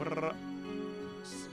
Let's see.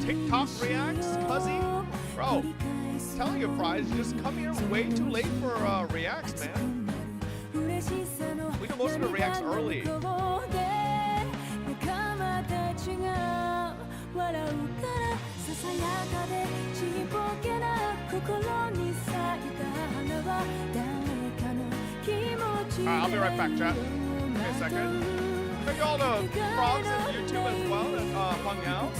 TikTok reacts, Cuzzy? Bro, I'm telling you, Fries, just come here way too late for reacts, man. We do most of the reacts early. Alright, I'll be right back, chat. Give me a second. Thank you all the frogs on YouTube as well that hung out.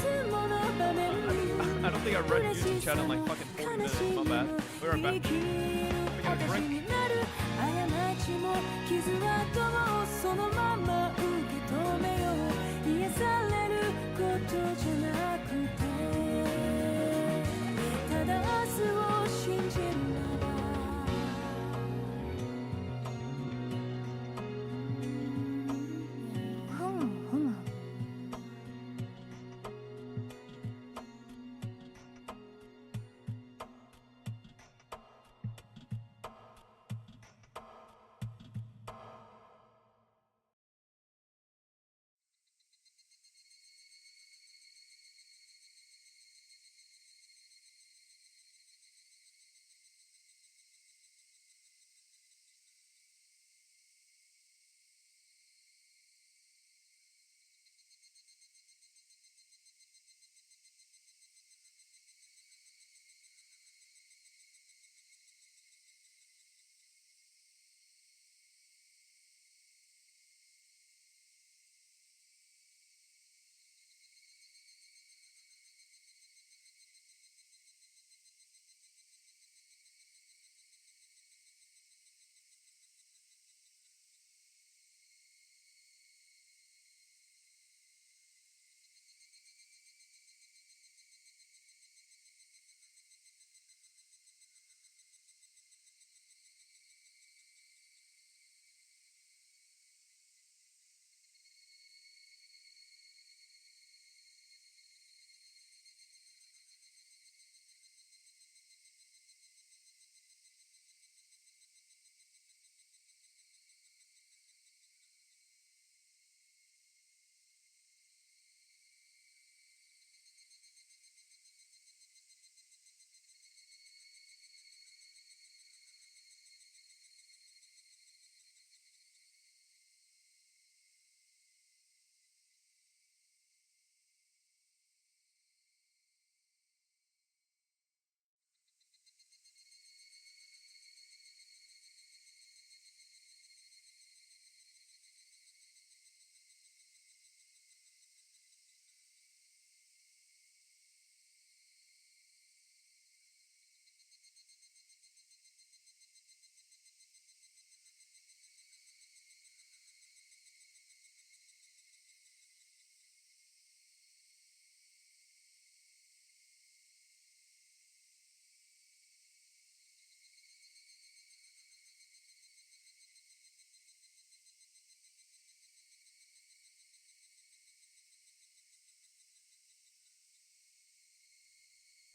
I don't think I read YouTube chat in like fucking 40 minutes. My bad. We're right back. Let me get a drink.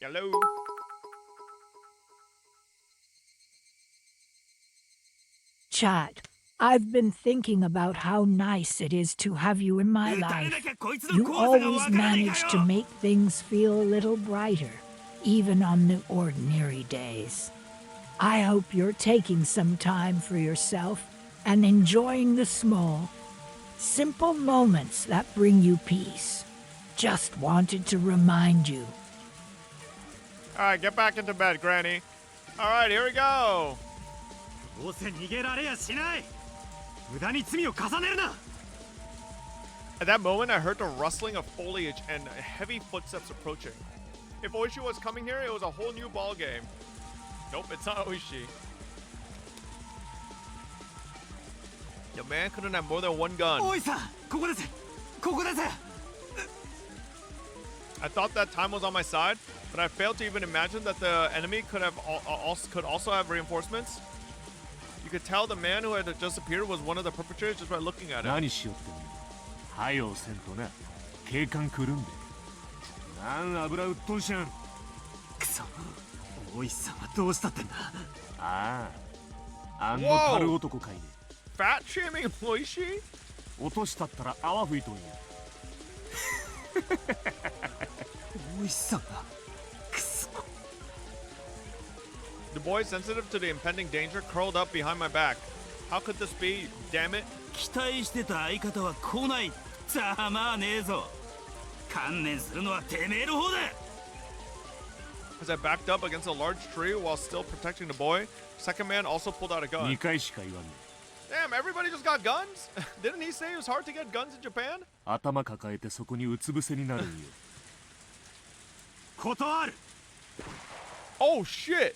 Hello. Chat, I've been thinking about how nice it is to have you in my life. You always manage to make things feel a little brighter, even on the ordinary days. I hope you're taking some time for yourself and enjoying the small, simple moments that bring you peace. Just wanted to remind you. Alright, get back into bed, Granny. Alright, here we go. At that moment, I heard the rustling of foliage and heavy footsteps approaching. If Ooishi was coming here, it was a whole new ball game. Nope, it's not Ooishi. The man couldn't have more than one gun. I thought that time was on my side, but I failed to even imagine that the enemy could also have reinforcements. You could tell the man who had just appeared was one of the perpetrators just by looking at him. Whoa! Fat shaming Ooishi? The boy, sensitive to the impending danger, curled up behind my back. How could this be? Damn it! As I backed up against a large tree while still protecting the boy, second man also pulled out a gun. Damn, everybody just got guns? Didn't he say it was hard to get guns in Japan? Oh shit!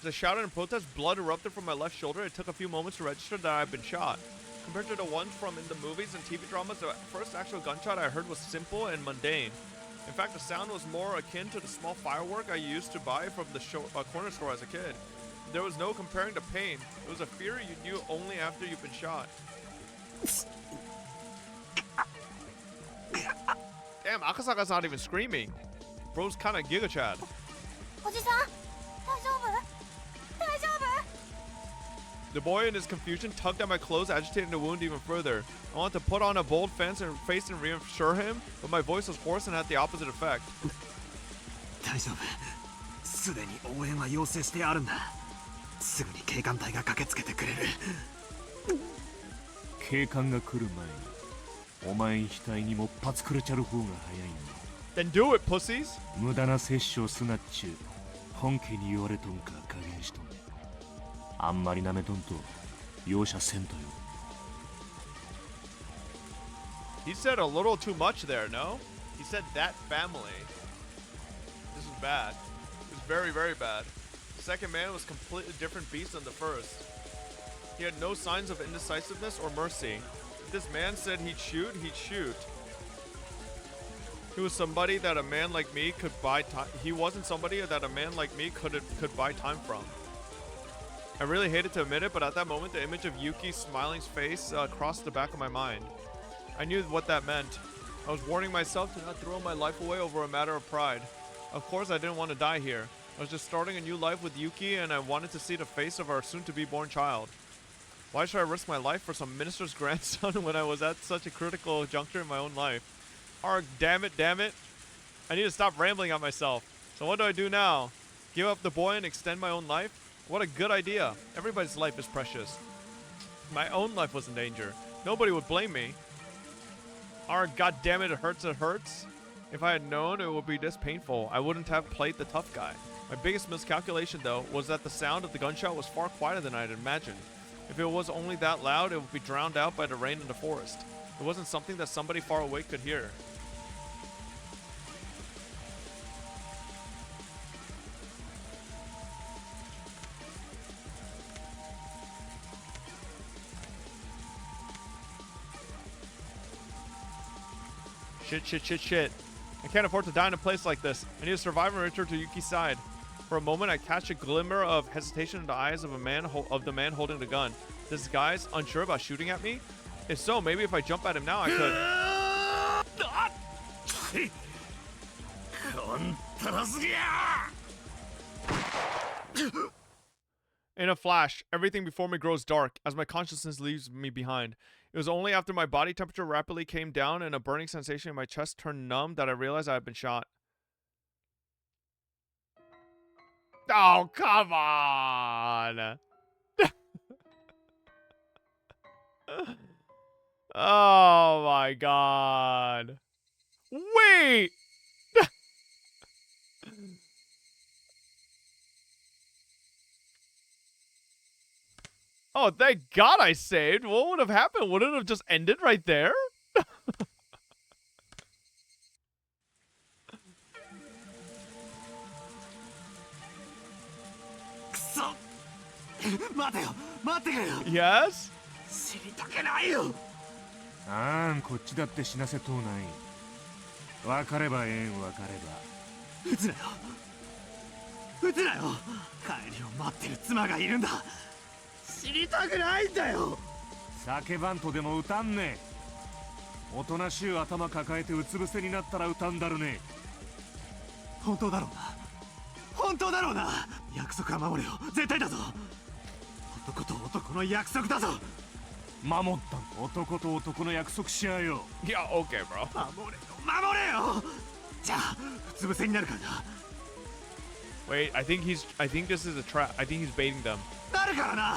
As I shouted in protest, blood erupted from my left shoulder. It took a few moments to register that I had been shot. Compared to the ones from in the movies and TV dramas, the first actual gunshot I heard was simple and mundane. In fact, the sound was more akin to the small firework I used to buy from the corner store as a kid. There was no comparing the pain. It was a fear you knew only after you've been shot. Damn, Akasaka's not even screaming. Bro's kinda Giga Chad. The boy in his confusion tugged at my clothes, agitating the wound even further. I wanted to put on a bold face and reassure him, but my voice was hoarse and had the opposite effect. Then do it, pussies! He said a little too much there, no? He said that family. This is bad. It was very, very bad. The second man was a completely different beast than the first. He had no signs of indecisiveness or mercy. If this man said he'd shoot, he'd shoot. He was somebody that a man like me could buy time. He wasn't somebody that a man like me could buy time from. I really hated to admit it, but at that moment, the image of Yuki's smiling face crossed the back of my mind. I knew what that meant. I was warning myself to not throw my life away over a matter of pride. Of course, I didn't want to die here. I was just starting a new life with Yuki, and I wanted to see the face of our soon-to-be-born child. Why should I risk my life for some minister's grandson when I was at such a critical juncture in my own life? Arg, damn it, damn it. I need to stop rambling on myself. So what do I do now? Give up the boy and extend my own life? What a good idea. Everybody's life is precious. My own life was in danger. Nobody would blame me. Arg, goddammit, it hurts, it hurts. If I had known it would be this painful, I wouldn't have played the tough guy. My biggest miscalculation, though, was that the sound of the gunshot was far quieter than I had imagined. If it was only that loud, it would be drowned out by the rain in the forest. It wasn't something that somebody far away could hear. Shit. I can't afford to die in a place like this. I need to survive and return to Yuki's side. For a moment, I catch a glimmer of hesitation in the eyes of the man holding the gun. This guy's unsure about shooting at me? If so, maybe if I jump at him now, I could. In a flash, everything before me grows dark as my consciousness leaves me behind. It was only after my body temperature rapidly came down and a burning sensation in my chest turned numb that I realized I had been shot. Oh, come on! Oh my god. Wait! Oh, thank God I saved. What would have happened? Would it have just ended right there? 待てよ待ってくれよ Yes? 死にたくないよあんこっちだって死なせとうない分かればええん分かれば撃つなよ撃つなよ帰りを待ってる妻がいるんだ死にたくないんだよ叫ばんとでも歌んねおとなしゅう頭抱えてうつ伏せになったら歌んだるね本当だろうな本当だろうな約束は守れよ絶対だぞ男と男の約束だぞ守ったん男と男の約束しやよ Yeah, okay, bro. 守れよ守れよじゃあうつ伏せになるからな Wait, I think this is a trap. I think he's baiting them. なるからな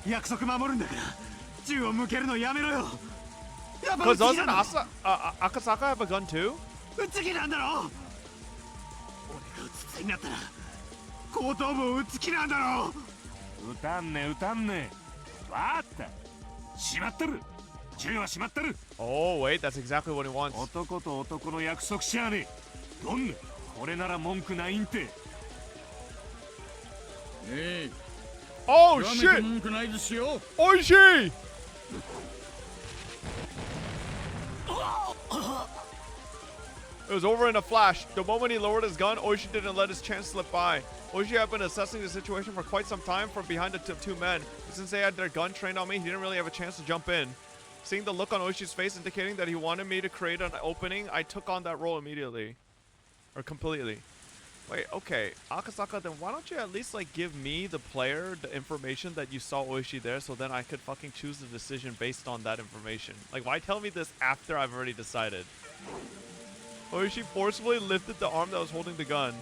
約束守るんだから銃を向けるのやめろよやっぱ撃 Because つ気な doesn't んだ Akasaka have a gun too? 撃つ気なんだろ俺が撃つついになったら後頭部を撃つ気なんだろ歌んね歌んねわーったしまってる銃はしまってる Oh, wait, that's exactly what he wants. 男と男の約束しやねどんねこれなら文句ないんて Oh, shit! Ooishi! It was over in a flash. The moment he lowered his gun, Ooishi didn't let his chance slip by. Ooishi had been assessing the situation for quite some time from behind the two men. Since they had their gun trained on me, he didn't really have a chance to jump in. Seeing the look on Oishi's face indicating that he wanted me to create an opening, I took on that role immediately. Or completely. Wait, okay. Akasaka, then why don't you at least, like, give me, the player, the information that you saw Ooishi there so then I could fucking choose the decision based on that information? Like, why tell me this after I've already decided? Ooishi forcefully lifted the arm that was holding the gun.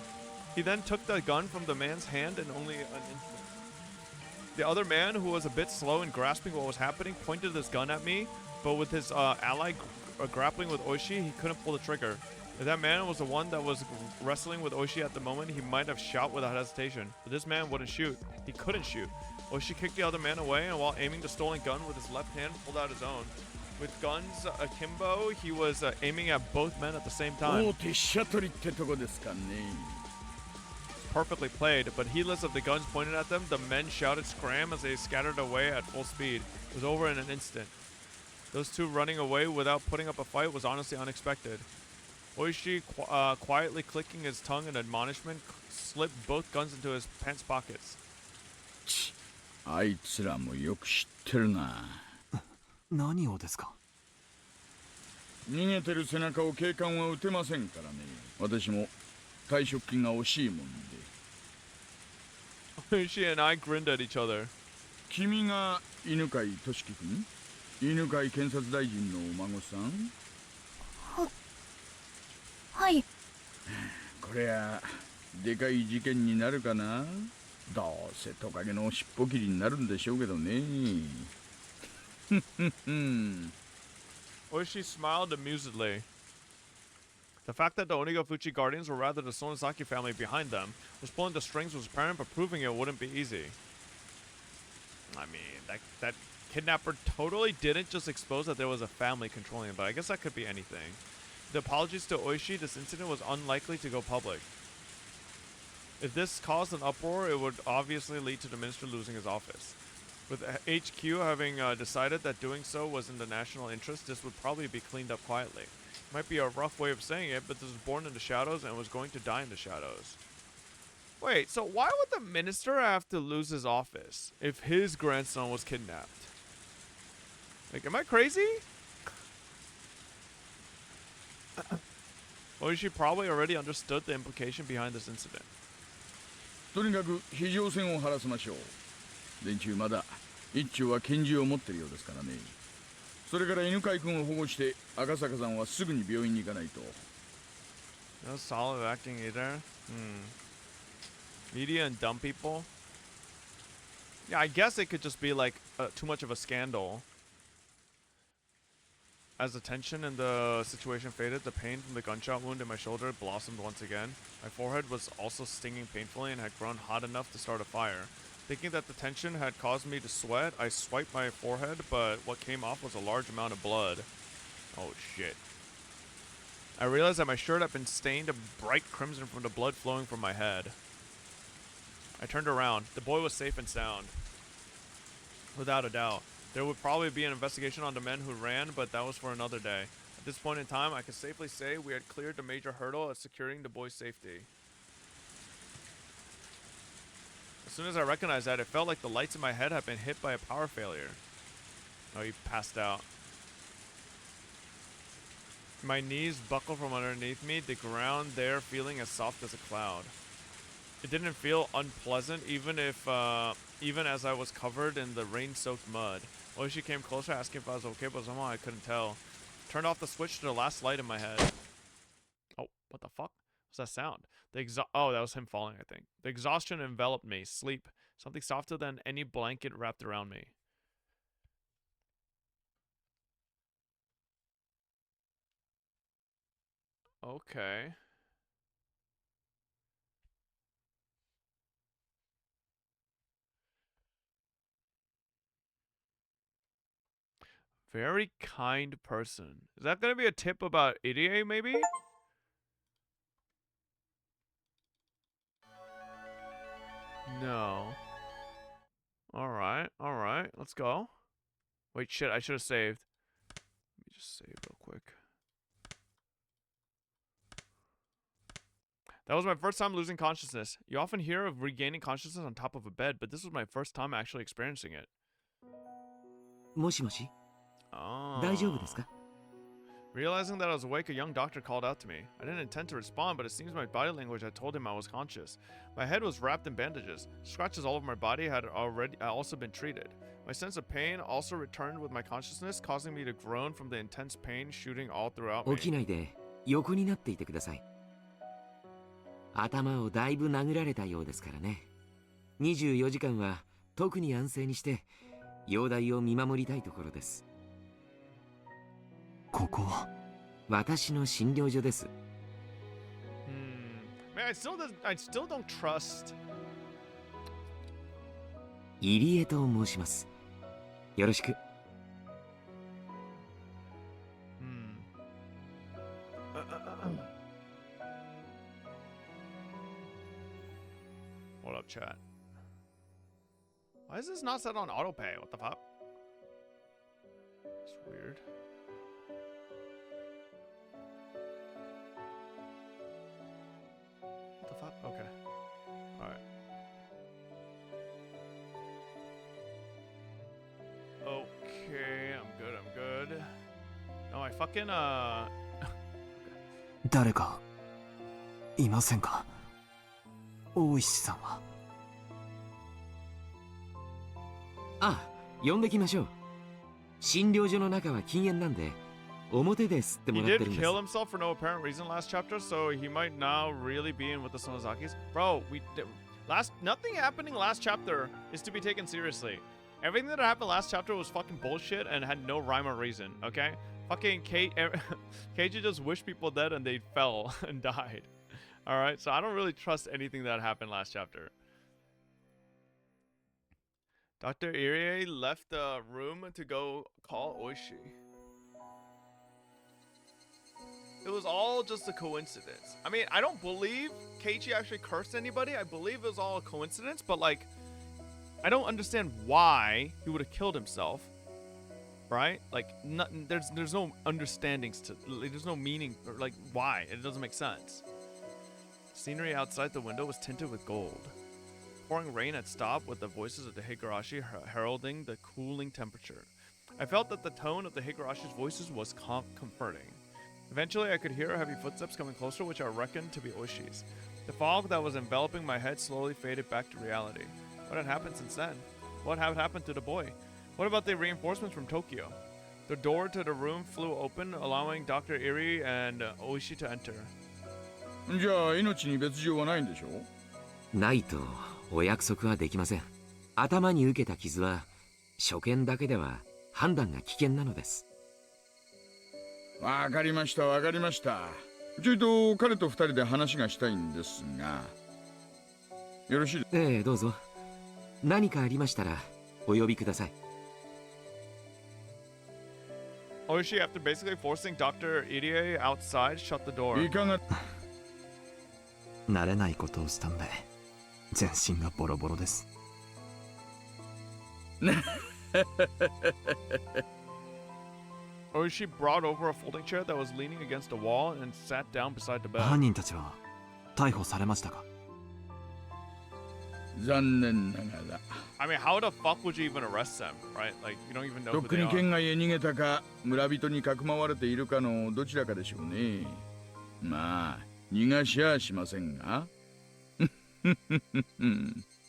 He then took the gun from the man's hand in only an instant. The other man, who was a bit slow in grasping what was happening, pointed his gun at me, but with his ally grappling with Ooishi, he couldn't pull the trigger. If that man was the one that was wrestling with Ooishi at the moment, he might have shot without hesitation. But this man wouldn't shoot. He couldn't shoot. Ooishi kicked the other man away, and while aiming the stolen gun with his left hand, pulled out his own. With guns akimbo, he was aiming at both men at the same time. Perfectly played, but heedless of the guns pointed at them, the men shouted scram as they scattered away at full speed. It was over in an instant. Those two running away without putting up a fight was honestly unexpected. Ooishi, quietly clicking his tongue in admonishment, slipped both guns into his pants pockets. あいつらもよく知ってるな。何をですか逃げてる背中を警官は撃てませんからね。私も退職金が惜しいもんで。 Ooishi and I grinned at each other. 君が犬飼俊樹君？犬飼検察大臣のお孫さん？はい。これはでかい事件になるかな。どうせトカゲの尻尾切りになるんでしょうけどね。Ooishi smiled amusedly. The fact that the Onigafuchi Guardians were rather the Sonosaki family behind them was pulling the strings was apparent, but proving it wouldn't be easy. I mean, that kidnapper totally didn't just expose that there was a family controlling him, but I guess that could be anything. The apologies to Ooishi, this incident was unlikely to go public. If this caused an uproar, it would obviously lead to the minister losing his office. With HQ having decided that doing so was in the national interest, this would probably be cleaned up quietly. Might be a rough way of saying it, but this was born in the shadows and was going to die in the shadows. Wait, so why would the minister have to lose his office if his grandson was kidnapped? Like, am I crazy? Ooishi probably already understood the implication behind this incident. とにかく非常線を張らせましょう。連中まだ一丁は拳銃を持ってるようですからね。それから犬飼君を保護して赤坂さんはすぐに病院に行かないと。No solid acting either. Media and dumb people. Yeah, I guess it could just be like too much of a scandal. As the tension in the situation faded, the pain from the gunshot wound in my shoulder blossomed once again. My forehead was also stinging painfully and had grown hot enough to start a fire. Thinking that the tension had caused me to sweat, I swiped my forehead, but what came off was a large amount of blood. Oh shit. I realized that my shirt had been stained a bright crimson from the blood flowing from my head. I turned around. The boy was safe and sound. Without a doubt. There would probably be an investigation on the men who ran, but that was for another day. At this point in time, I could safely say we had cleared the major hurdle of securing the boy's safety. As soon as I recognized that, it felt like the lights in my head had been hit by a power failure. Oh, he passed out. My knees buckled from underneath me, the ground there feeling as soft as a cloud. It didn't feel unpleasant, even as I was covered in the rain-soaked mud. Ooishi came closer, asking if I was okay, but somehow I couldn't tell. Turned off the switch to the last light in my head. Oh, what the fuck? What's that sound? Oh, that was him falling, I think. The exhaustion enveloped me. Sleep. Something softer than any blanket wrapped around me. Okay. Very kind person. Is that gonna be a tip about Irie, maybe? No. Alright, alright. Let's go. Wait, shit, I should have saved. Let me just save real quick. That was my first time losing consciousness. You often hear of regaining consciousness on top of a bed, but this was my first time actually experiencing it. もしもし Oh. 大丈夫ですか Realizing that I was awake, a young doctor called out to me. I didn't intend to respond, but it seems my body language had told him I was conscious. My head was wrapped in bandages. Scratches all over my body had also been treated. My sense of pain also returned with my consciousness, causing me to groan from the intense pain shooting all throughout me. 起きないで横になっていてください頭をだいぶ殴られたようですからね24時間は特に安静にして容体を見守りたいところですここは私の診療所です Man, I still don't trust. 入江と申しますよろしく Hold up, chat. Why is this not set on autopay? What the fuck? It's weird. What the fuck? Okay. Alright. Okay, I'm good. No, I fucking, 誰かいませんか大石さんはあ、呼んできましょう診療所の中は禁煙なんで表で吸ってもらってるんです He did kill himself for no apparent reason last chapter, so he might now really be in with the Sonozakis. Bro, nothing happening last chapter is to be taken seriously. Everything that happened last chapter was fucking bullshit and had no rhyme or reason, okay? Fucking Keiji just wished people dead and they fell and died. Alright, so I don't really trust anything that happened last chapter. Dr. Irie left the room to go call Ooishi. It was all just a coincidence. I mean, I don't believe Keiichi actually cursed anybody. I believe it was all a coincidence, but like, I don't understand why he would have killed himself. Right? Like, there's no understandings to, like, there's no meaning, or like, why? It doesn't make sense. Scenery outside the window was tinted with gold. Pouring rain had stopped with the voices of the Higurashi heralding the cooling temperature. I felt that the tone of the Higurashi's voices was comforting. Eventually, I could hear heavy footsteps coming closer, which I reckoned to be Oishi's. The fog that was enveloping my head slowly faded back to reality. What had happened since then? What had happened to the boy? What about the reinforcements from Tokyo? The door to the room flew open, allowing Dr. Irie and Ooishi to enter. じゃあ命に別状はないんでしょないとお約束はできません頭に受けた傷は初見だけでは判断が危険なのですわかりましたちょいと彼と二人で話がしたいんですがよろしいええどうぞ何かありましたらお呼びください。 Ooishi, after basically forcing Dr. Irie outside, shut the door. いかが慣れないことをしたんで全身がボロボロです。Ooishi brought over a folding chair that was leaning against a wall and sat down beside the bed. 犯人たちは逮捕されましたか？残念ながら I mean, how the fuck would you even arrest them, right? Like, you don't even know と who っく they に are. 県外へ逃げたか村人にかくまわれているかのどちらかでしょうね。まあ逃がしゃしませんが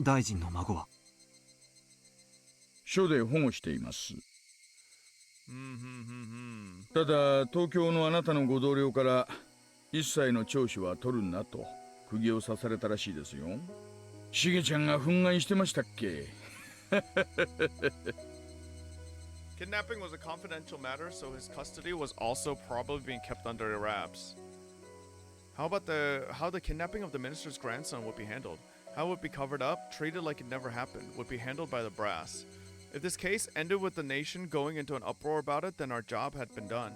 大臣の孫は？署で保護しています。 Hmm. ただ東京のあなたのご同僚から一切の聴取は取るなと釘を刺されたらしいですよ。しげちゃんが憤慨してましたっけ？ Kidnapping was a confidential matter, so his custody was also probably being kept under wraps. How the kidnapping of the minister's grandson would be handled? How it would be covered up, treated like it never happened, would be handled by the brass. If this case ended with the nation going into an uproar about it, then our job had been done.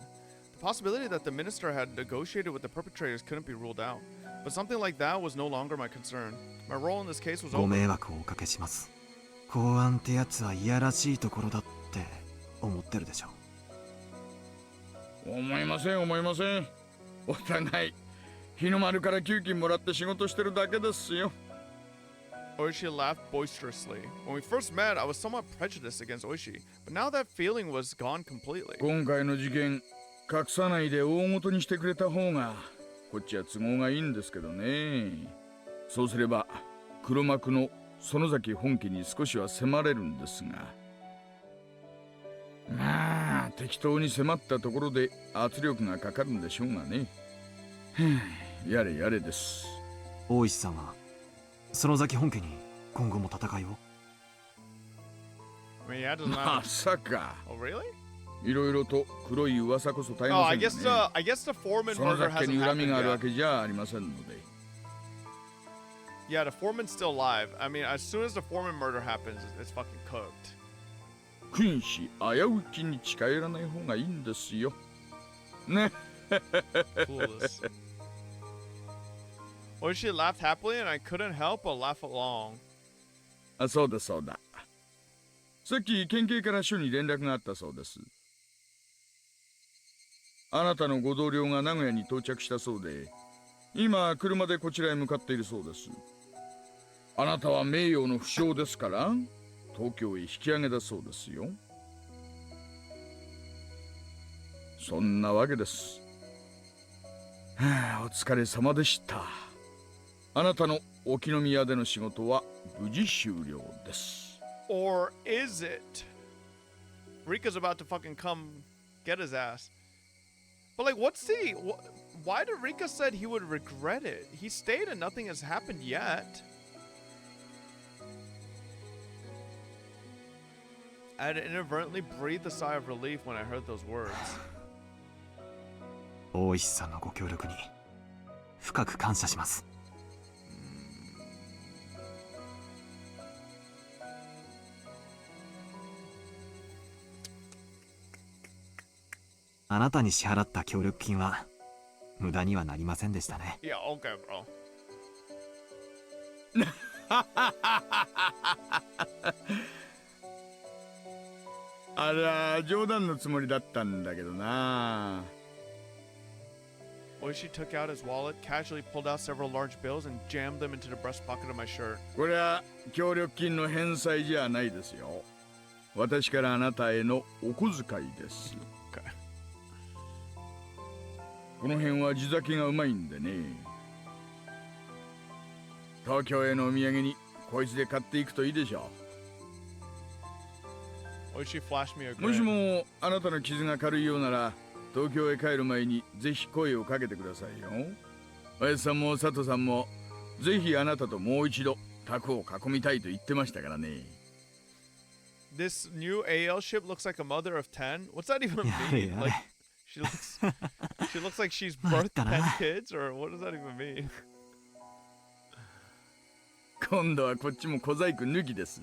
The possibility that the minister had negotiated with the perpetrators couldn't be ruled out, but something like that was no longer my concern. My role in this case was ご over. 迷惑をおかけします。公安ってやつはいやらしいところだって思ってるでしょ。思いません思いません。お互い日の丸から給金もらって仕事してるだけですよ。 Ooishi laughed boisterously. When we first met, I was somewhat prejudiced against Ooishi, but now that feeling was gone completely. 今回の事件隠さないで大事にしてくれた方がこっちは都合がいいんですけどね。そうすれば黒幕の園崎本家に少しは迫れるんですが、まあ適当に迫ったところで圧力がかかるんでしょうがね。やれやれです。大石さんは園崎本家に今後も戦いを？ I mean, yeah, it doesn't ま matter. さか Oh, really? いろいろと黒い噂こそ絶え Oh, ま I せん guess が the I guess the Foreman ね。園 murder 崎家 hasn't に恨み happened があるわ yet. けじゃありませんので。Yeah, the Foreman's still alive. I mean, as soon as the Foreman murder happens, it's fucking cooked. 君子危うきに近寄らない方がいいんですよ。ね。 Clueless. Ooishi laughed happily, and I couldn't help but laugh along. あ、そうだそうだ。さっき県警から署に連絡があったそうです。あなたのご同僚が名古屋に到着したそうで、今車でこちらへ向かっているそうです。あなたは名誉の負傷ですから東京へ引き上げだそうですよ。そんなわけです。はあ、お疲れ様でした。あなたの沖宮での仕事は無事終了です。 Or is it? Rika's about to fucking come get his ass. But like, what's the? Why did Rika said he would regret it? He stayed and nothing has happened yet. I had inadvertently breathed a sigh of relief when I heard those words. 大石さんのご協力に深く感謝します。あなたに支払った協力金は無駄にはなりませんでしたね。Yeah, okay, bro. あら、冗談のつもりだったんだけどな。Ooishi took out his wallet, casually pulled out several large bills, and jammed them into the breast pocket of my shirt. これは協力金の返済じゃないですよ。私からあなたへのお小遣いです。Okay. この辺は地酒がうまいんでね。東京へのお土産にこいつで買っていくといいでしょ Ooishi flashed me a う。もし grin. もあなたの傷が軽いようなら東京へ帰る前にぜひ声をかけてくださいよ。おやつさんも佐藤さんもぜひあなたともう一度卓を囲みたいと言ってましたからね。This new AL ship looks like a mother of 10. What's that even mean? Yeah. Like, she looks like she's birthed 10 kids, or what does that even mean? 今度はこっちも小細工抜きです。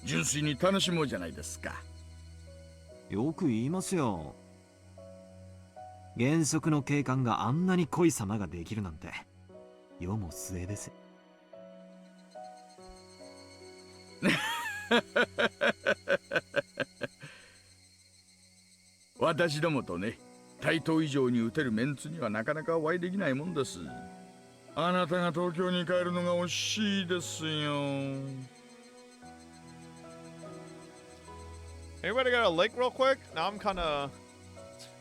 純粋に楽しもうじゃないですか。よく言いますよ。原則の警官があんなに濃い様ができるなんて世も末です。私どもとね、対等以上に打てるメンツにはなかなかお会いできないもんです。あなたが東京に帰るのが惜しいですよ。Anybody got a link real quick? Now I'm kind of...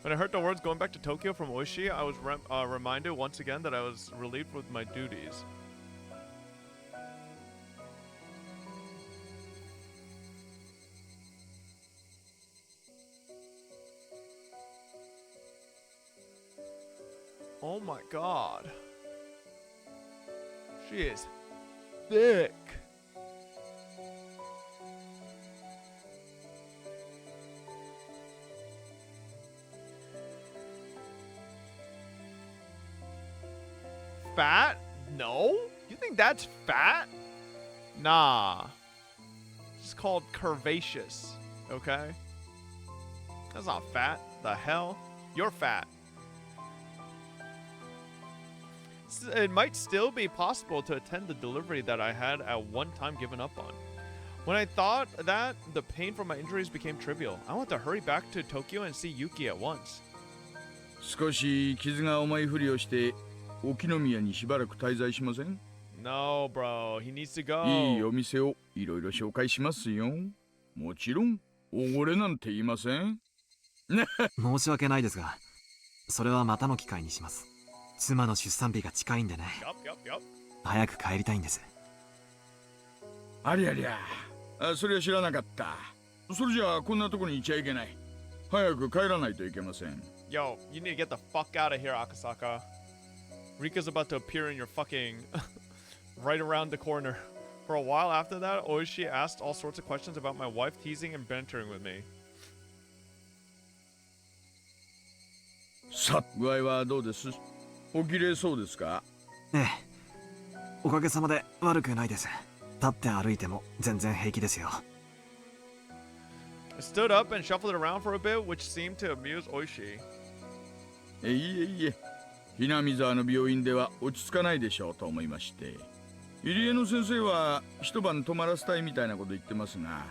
When I heard the words going back to Tokyo from Ooishi, I was reminded once again that I was relieved with my duties. Oh my god. She is thick. Fat? No? You think that's fat? Nah. It's called curvaceous, okay? That's not fat. The hell? You're fat. It might still be possible to attend the delivery that I had at one time given up on. When I thought that, the pain from my injuries became trivial. I want to hurry back to Tokyo and see Yuki at once. 少し傷が重いふりをして沖宮にしばらく滞在しません？ No, bro. He needs to go. いいお店をいろいろ紹介しますよ。もちろんおごれなんて言いません。申し訳ないですが、それはまたの機会にします。妻の出産日が近いんでね。早く帰りたいんです。ありゃりゃ、それは知らなかった。それじゃあこんなとこにいちゃいけない。早く帰らないといけません。Yo, you need to get the fuck out of here, Akasaka. Rika's about to appear in your fucking right around the corner. For a while after that, Ooishi asked all sorts of questions about my wife, teasing and bantering with me. さあ、具合はどうです？おきれいそうですか？ええ、おかげさまで悪くないです。立って歩いても全然平気ですよ。I stood up and shuffled around for a bit, which seemed to amuse Ooishi. いえいえ、ひなみ沢の病院では落ち着かないでしょうと思いまして。入江の先生は一晩泊まらせたいみたいなこと言ってますが、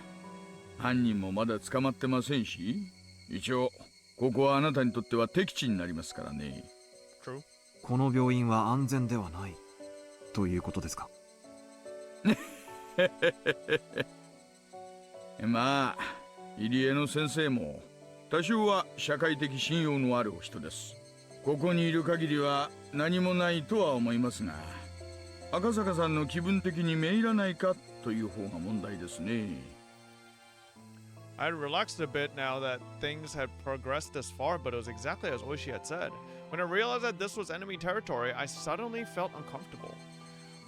犯人もまだ捕まってませんし、一応ここはあなたにとっては敵地になりますからね。True. この病院は安全ではないということですか？まあ、入江の先生も多少は社会的信用のあるお人です。ここにいる限りは何もないとは思いますが、赤坂さんの気分的にめいらないかという方が問題ですね。I had relaxed a bit now that things had progressed this far, but it was exactly as Ooishi had said. When I realized that this was enemy territory, I suddenly felt uncomfortable.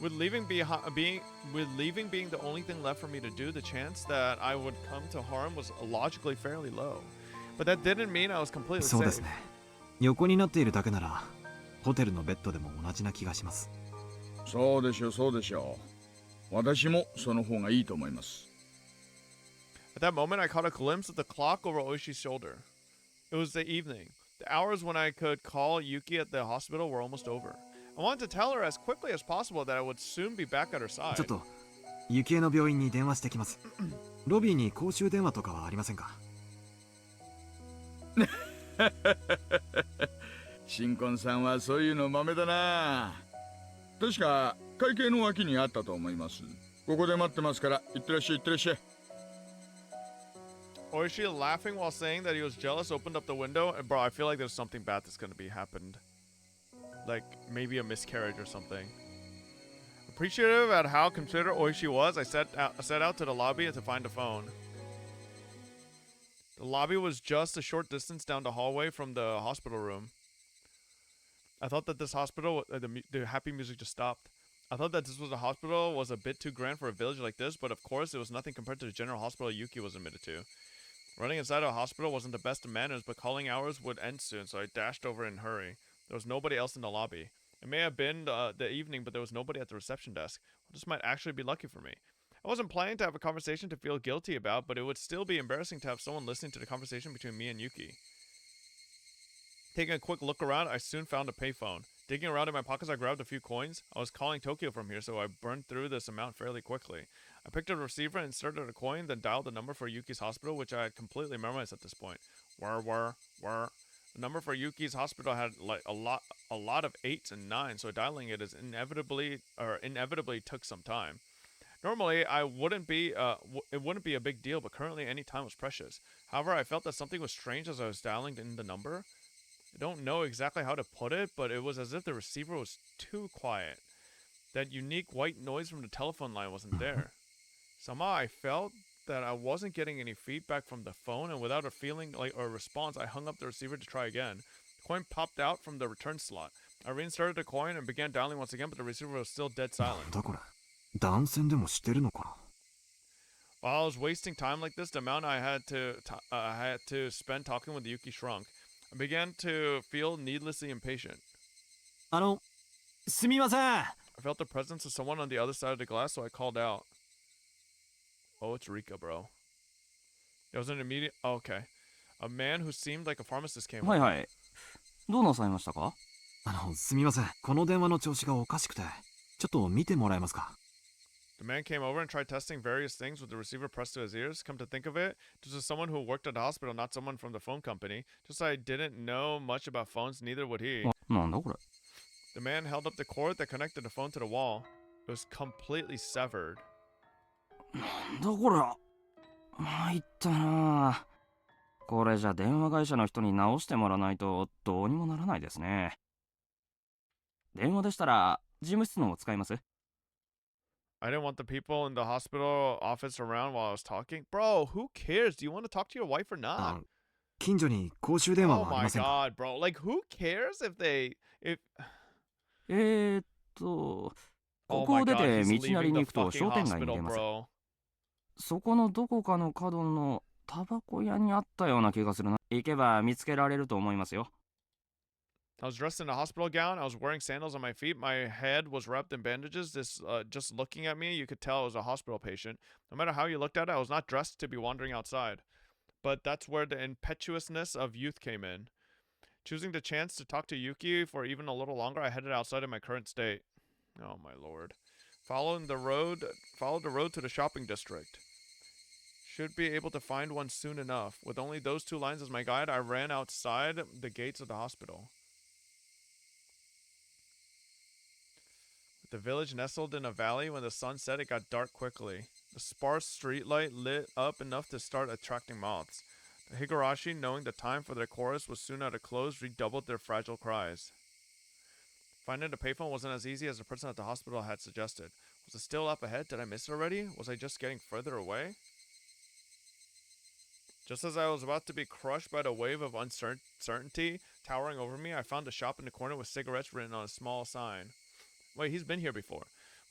With leaving being the only thing left for me to do, the chance that I would come to harm was logically fairly low. But that didn't mean I was completely そうで safe. すね。横になっているだけならホテルのベッドでも同じな気がします。そうでしょう、そうでしょう。私もその方がいいと思います。At that moment, I caught a glimpse of the clock over Oishi's shoulder. It was the evening. The hours when I could call Yuki at the hospital were almost over. I wanted to tell her as quickly as possible that I would soon be back at her ちょっ side. と雪江の病院に電話してきます。ロビーに公衆電話とかはありませんか？新婚さんはそういうの豆だな。確か会計の脇にあったと思います。ここで待ってますから、いってらっしゃい、いってらっしゃい。Oishi, laughing while saying that he was jealous, opened up the window. And bro, I feel like there's something bad that's gonna be happened. Like, maybe a miscarriage or something. Appreciative at how considerate Oishi was, I set out to the lobby to find a phone. The lobby was just a short distance down the hallway from the hospital room. I thought that this hospital, the happy music just stopped. I thought that this was a hospital was a bit too grand for a village like this, but of course it was nothing compared to the general hospital Yuki was admitted to. Running inside a hospital wasn't the best of manners, but calling hours would end soon, so I dashed over in a hurry. There was nobody else in the lobby. It may have been the evening, but there was nobody at the reception desk. Well, this might actually be lucky for me. I wasn't planning to have a conversation to feel guilty about, but it would still be embarrassing to have someone listening to the conversation between me and Yuki. Taking a quick look around, I soon found a payphone. Digging around in my pockets, I grabbed a few coins. I was calling Tokyo from here, so I burned through this amount fairly quickly. I picked up the receiver and inserted a coin, then dialed the number for Yuki's hospital, which I had completely memorized at this point. Where. The number for Yuki's hospital had like a lot of 8s and 9s, so dialing it is inevitably took some time. Normally, it wouldn't be a big deal, but currently any time was precious. However, I felt that something was strange as I was dialing in the number. I don't know exactly how to put it, but it was as if the receiver was too quiet. That unique white noise from the telephone line wasn't there. Somehow I felt that I wasn't getting any feedback from the phone, and without a feeling or a response, I hung up the receiver to try again. The coin popped out from the return slot. I reinserted the coin and began dialing once again, but the receiver was still dead silent. While I was wasting time like this, the amount I had to spend talking with Yuki shrunk. I began to feel needlessly impatient. すみません I felt the presence of someone on the other side of the glass, so I called out. Oh, it's Rika, bro. There was an immediate... Oh, okay. A man who seemed like a pharmacist came はい over. はい。どうなさいましたか？すみません。この電話の調子がおかしくて、ちょっと見てもらえますか？ The man came over and tried testing various things with the receiver pressed to his ears. Come to think of it, this was someone who worked at the hospital, not someone from the phone company. Just I didn't know much about phones, neither would he. なんだこれ。 The man held up the cord that connected the phone to the wall. It was completely severed. なんだこれ。参ったな。これじゃ電話会社の人に直してもらわないとどうにもならないですね。電話でしたら事務室のを使います？ I didn't want the people in the hospital office around while I was talking. Bro, who cares? Do you want to talk to your wife or not? 近所に公衆電話 Oh はあり my ませんか？ god, bro. Like, who cares if they... if... こ Oh こ my を出 god, て he's 道な leaving り the に行くと fucking 商店街に hospital, 出ます。 bro. そこのどこかの角のタバコ屋にあったような気がするな。行けば見つけられると思いますよ。 I was dressed in a hospital gown. I was wearing sandals on my feet. My head was wrapped in bandages. Just looking at me, you could tell I was a hospital patient. No matter how you looked at it, I was not dressed to be wandering outside. But that's where the impetuousness of youth came in. Choosing the chance to talk to Yuki for even a little longer, I headed outside in my current state. Oh my lord. Followed the road to the shopping district. Should be able to find one soon enough. With only those 2 lines as my guide, I ran outside the gates of the hospital. The village nestled in a valley. When the sun set, it got dark quickly. The sparse streetlight lit up enough to start attracting moths. The Higurashi, knowing the time for their chorus was soon at a close, redoubled their fragile cries. Finding the payphone wasn't as easy as the person at the hospital had suggested. Was it still up ahead? Did I miss it already? Was I just getting further away? Just as I was about to be crushed by the wave of uncertainty towering over me, I found a shop in the corner with cigarettes written on a small sign. Wait, he's been here before.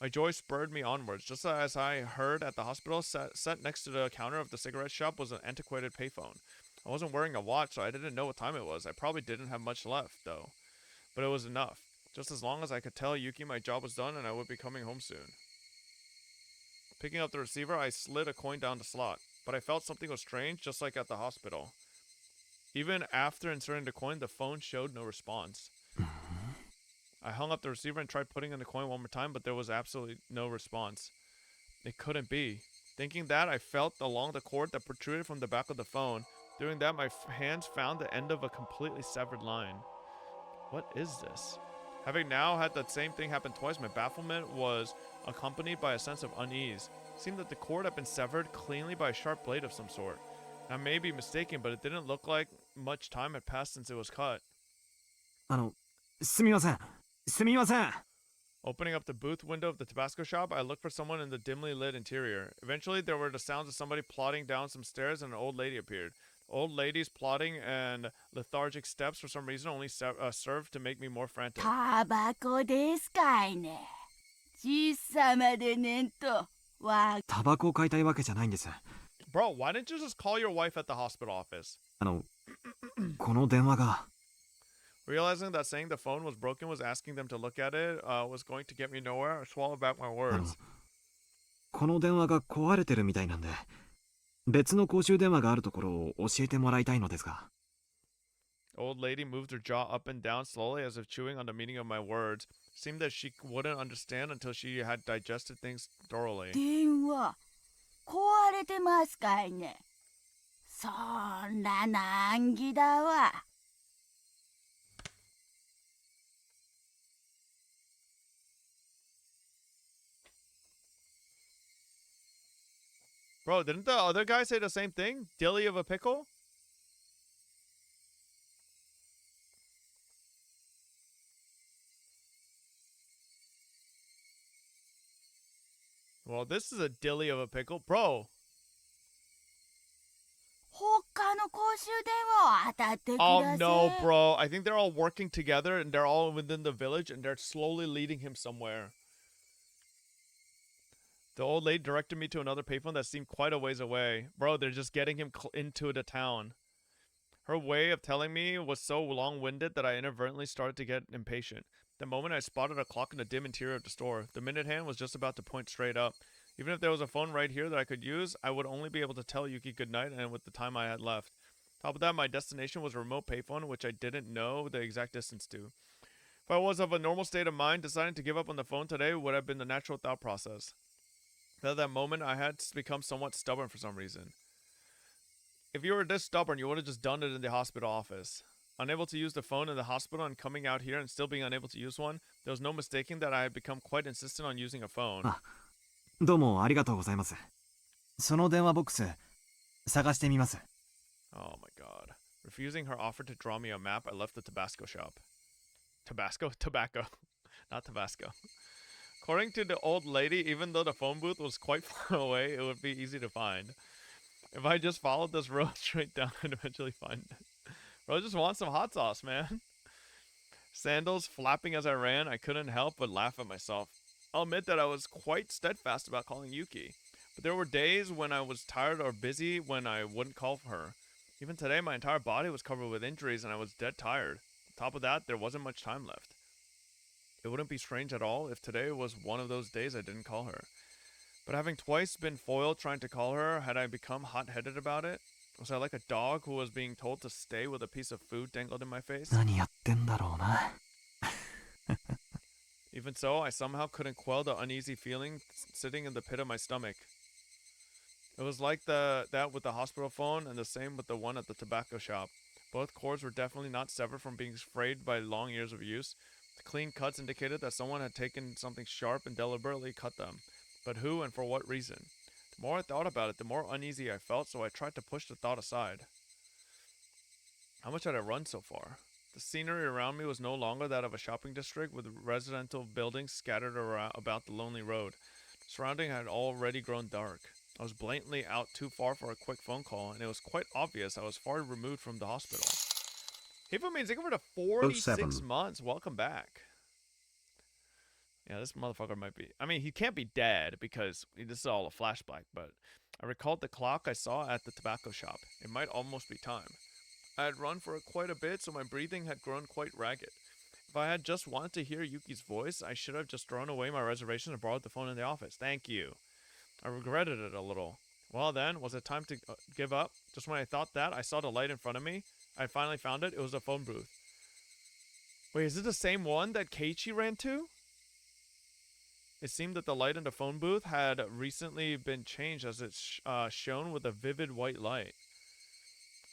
My joy spurred me onwards. Just as I heard at the hospital, set next to the counter of the cigarette shop was an antiquated payphone. I wasn't wearing a watch, so I didn't know what time it was. I probably didn't have much left, though. But it was enough. Just as long as I could tell Yuki my job was done and I would be coming home soon. Picking up the receiver, I slid a coin down the slot. But I felt something was strange, just like at the hospital. Even after inserting the coin, the phone showed no response. I hung up the receiver and tried putting in the coin one more time, but there was absolutely no response. It couldn't be. Thinking that, I felt along the cord that protruded from the back of the phone. Doing that, my hands found the end of a completely severed line. What is this? Having now had that same thing happen twice, my bafflement was accompanied by a sense of unease. It seemed that the cord had been severed cleanly by a sharp blade of some sort. I may be mistaken, but it didn't look like much time had passed since it was cut. すみません。すみません。 Opening up the booth window of the Tabasco shop, I looked for someone in the dimly lit interior. Eventually, there were the sounds of somebody plodding down some stairs, and an old lady appeared. Old lady's plodding and lethargic steps, for some reason, only served to make me more frantic. タバコですかいね。小さまでねんと。タバコを買いたいわけじゃないんです。 Bro, why didn't you just call your wife at the hospital office? この電話が Realizing that saying the phone was broken was asking them to look at it was going to get me nowhere, I swallowed back my words. この電話が壊れてるみたいなんで、別の公衆電話があるところを教えてもらいたいのですが。Old lady moved her jaw up and down slowly as if chewing on the meaning of my words. Seemed that she wouldn't understand until she had digested things thoroughly. 電話壊れてますかいね。そんな難儀だわ。Bro, didn't the other guy say the same thing? Dilly of a pickle? Well, this is a dilly of a pickle. Bro. 他の公衆電話を当たってください。Oh no, bro. I think they're all working together and they're all within the village and they're slowly leading him somewhere. The old lady directed me to another payphone that seemed quite a ways away. Bro, they're just getting him into the town. Her way of telling me was so long-winded that I inadvertently started to get impatient. The moment I spotted a clock in the dim interior of the store, the minute hand was just about to point straight up. Even if there was a phone right here that I could use, I would only be able to tell Yuki goodnight and with the time I had left. Top of that, my destination was a remote payphone, which I didn't know the exact distance to. If I was of a normal state of mind, deciding to give up on the phone today would have been the natural thought process. But at that moment, I had become somewhat stubborn for some reason. If you were this stubborn, you would have just done it in the hospital office. Unable to use the phone in the hospital and coming out here and still being unable to use one, there was no mistaking that I had become quite insistent on using a phone. どうもありがとうございます。その電話ボックス探してみます。Oh my god. Refusing her offer to draw me a map, I left the Tabasco shop. Tabasco? Tobacco. Not Tabasco. According to the old lady, even though the phone booth was quite far away, it would be easy to find. If I just followed this road straight down, I'd eventually find it. Bro, I just want some hot sauce, man. Sandals flapping as I ran, I couldn't help but laugh at myself. I'll admit that I was quite steadfast about calling Yuki. But there were days when I was tired or busy when I wouldn't call for her. Even today, my entire body was covered with injuries and I was dead tired. On top of that, there wasn't much time left. It wouldn't be strange at all if today was one of those days I didn't call her. But having twice been foiled trying to call her, had I become hot-headed about it? Was I like a dog who was being told to stay with a piece of food dangled in my face? 何やってんだろうな。Even so, I somehow couldn't quell the uneasy feeling sitting in the pit of my stomach. It was like that with the hospital phone and the same with the one at the tobacco shop. Both cords were definitely not severed from being frayed by long years of use. The clean cuts indicated that someone had taken something sharp and deliberately cut them. But who and for what reason? The more I thought about it, the more uneasy I felt, so I tried to push the thought aside. How much had I run so far? The scenery around me was no longer that of a shopping district with residential buildings scattered about the lonely road. The surrounding had already grown dark. I was blatantly out too far for a quick phone call, and it was quite obvious I was far removed from the hospital. Hifu means thank you for the 46 months. Welcome back. Yeah, this motherfucker might be... I mean, he can't be dead because this is all a flashback, but I recalled the clock I saw at the tobacco shop. It might almost be time. I had run for quite a bit, so my breathing had grown quite ragged. If I had just wanted to hear Yuki's voice, I should have just thrown away my reservation and borrowed the phone in the office. Thank you. I regretted it a little. Well then, was it time to give up? Just when I thought that, I saw the light in front of me. I finally found it. It was a phone booth. Wait, is it the same one that Keiichi ran to? It seemed that the light in the phone booth had recently been changed as it shone with a vivid white light.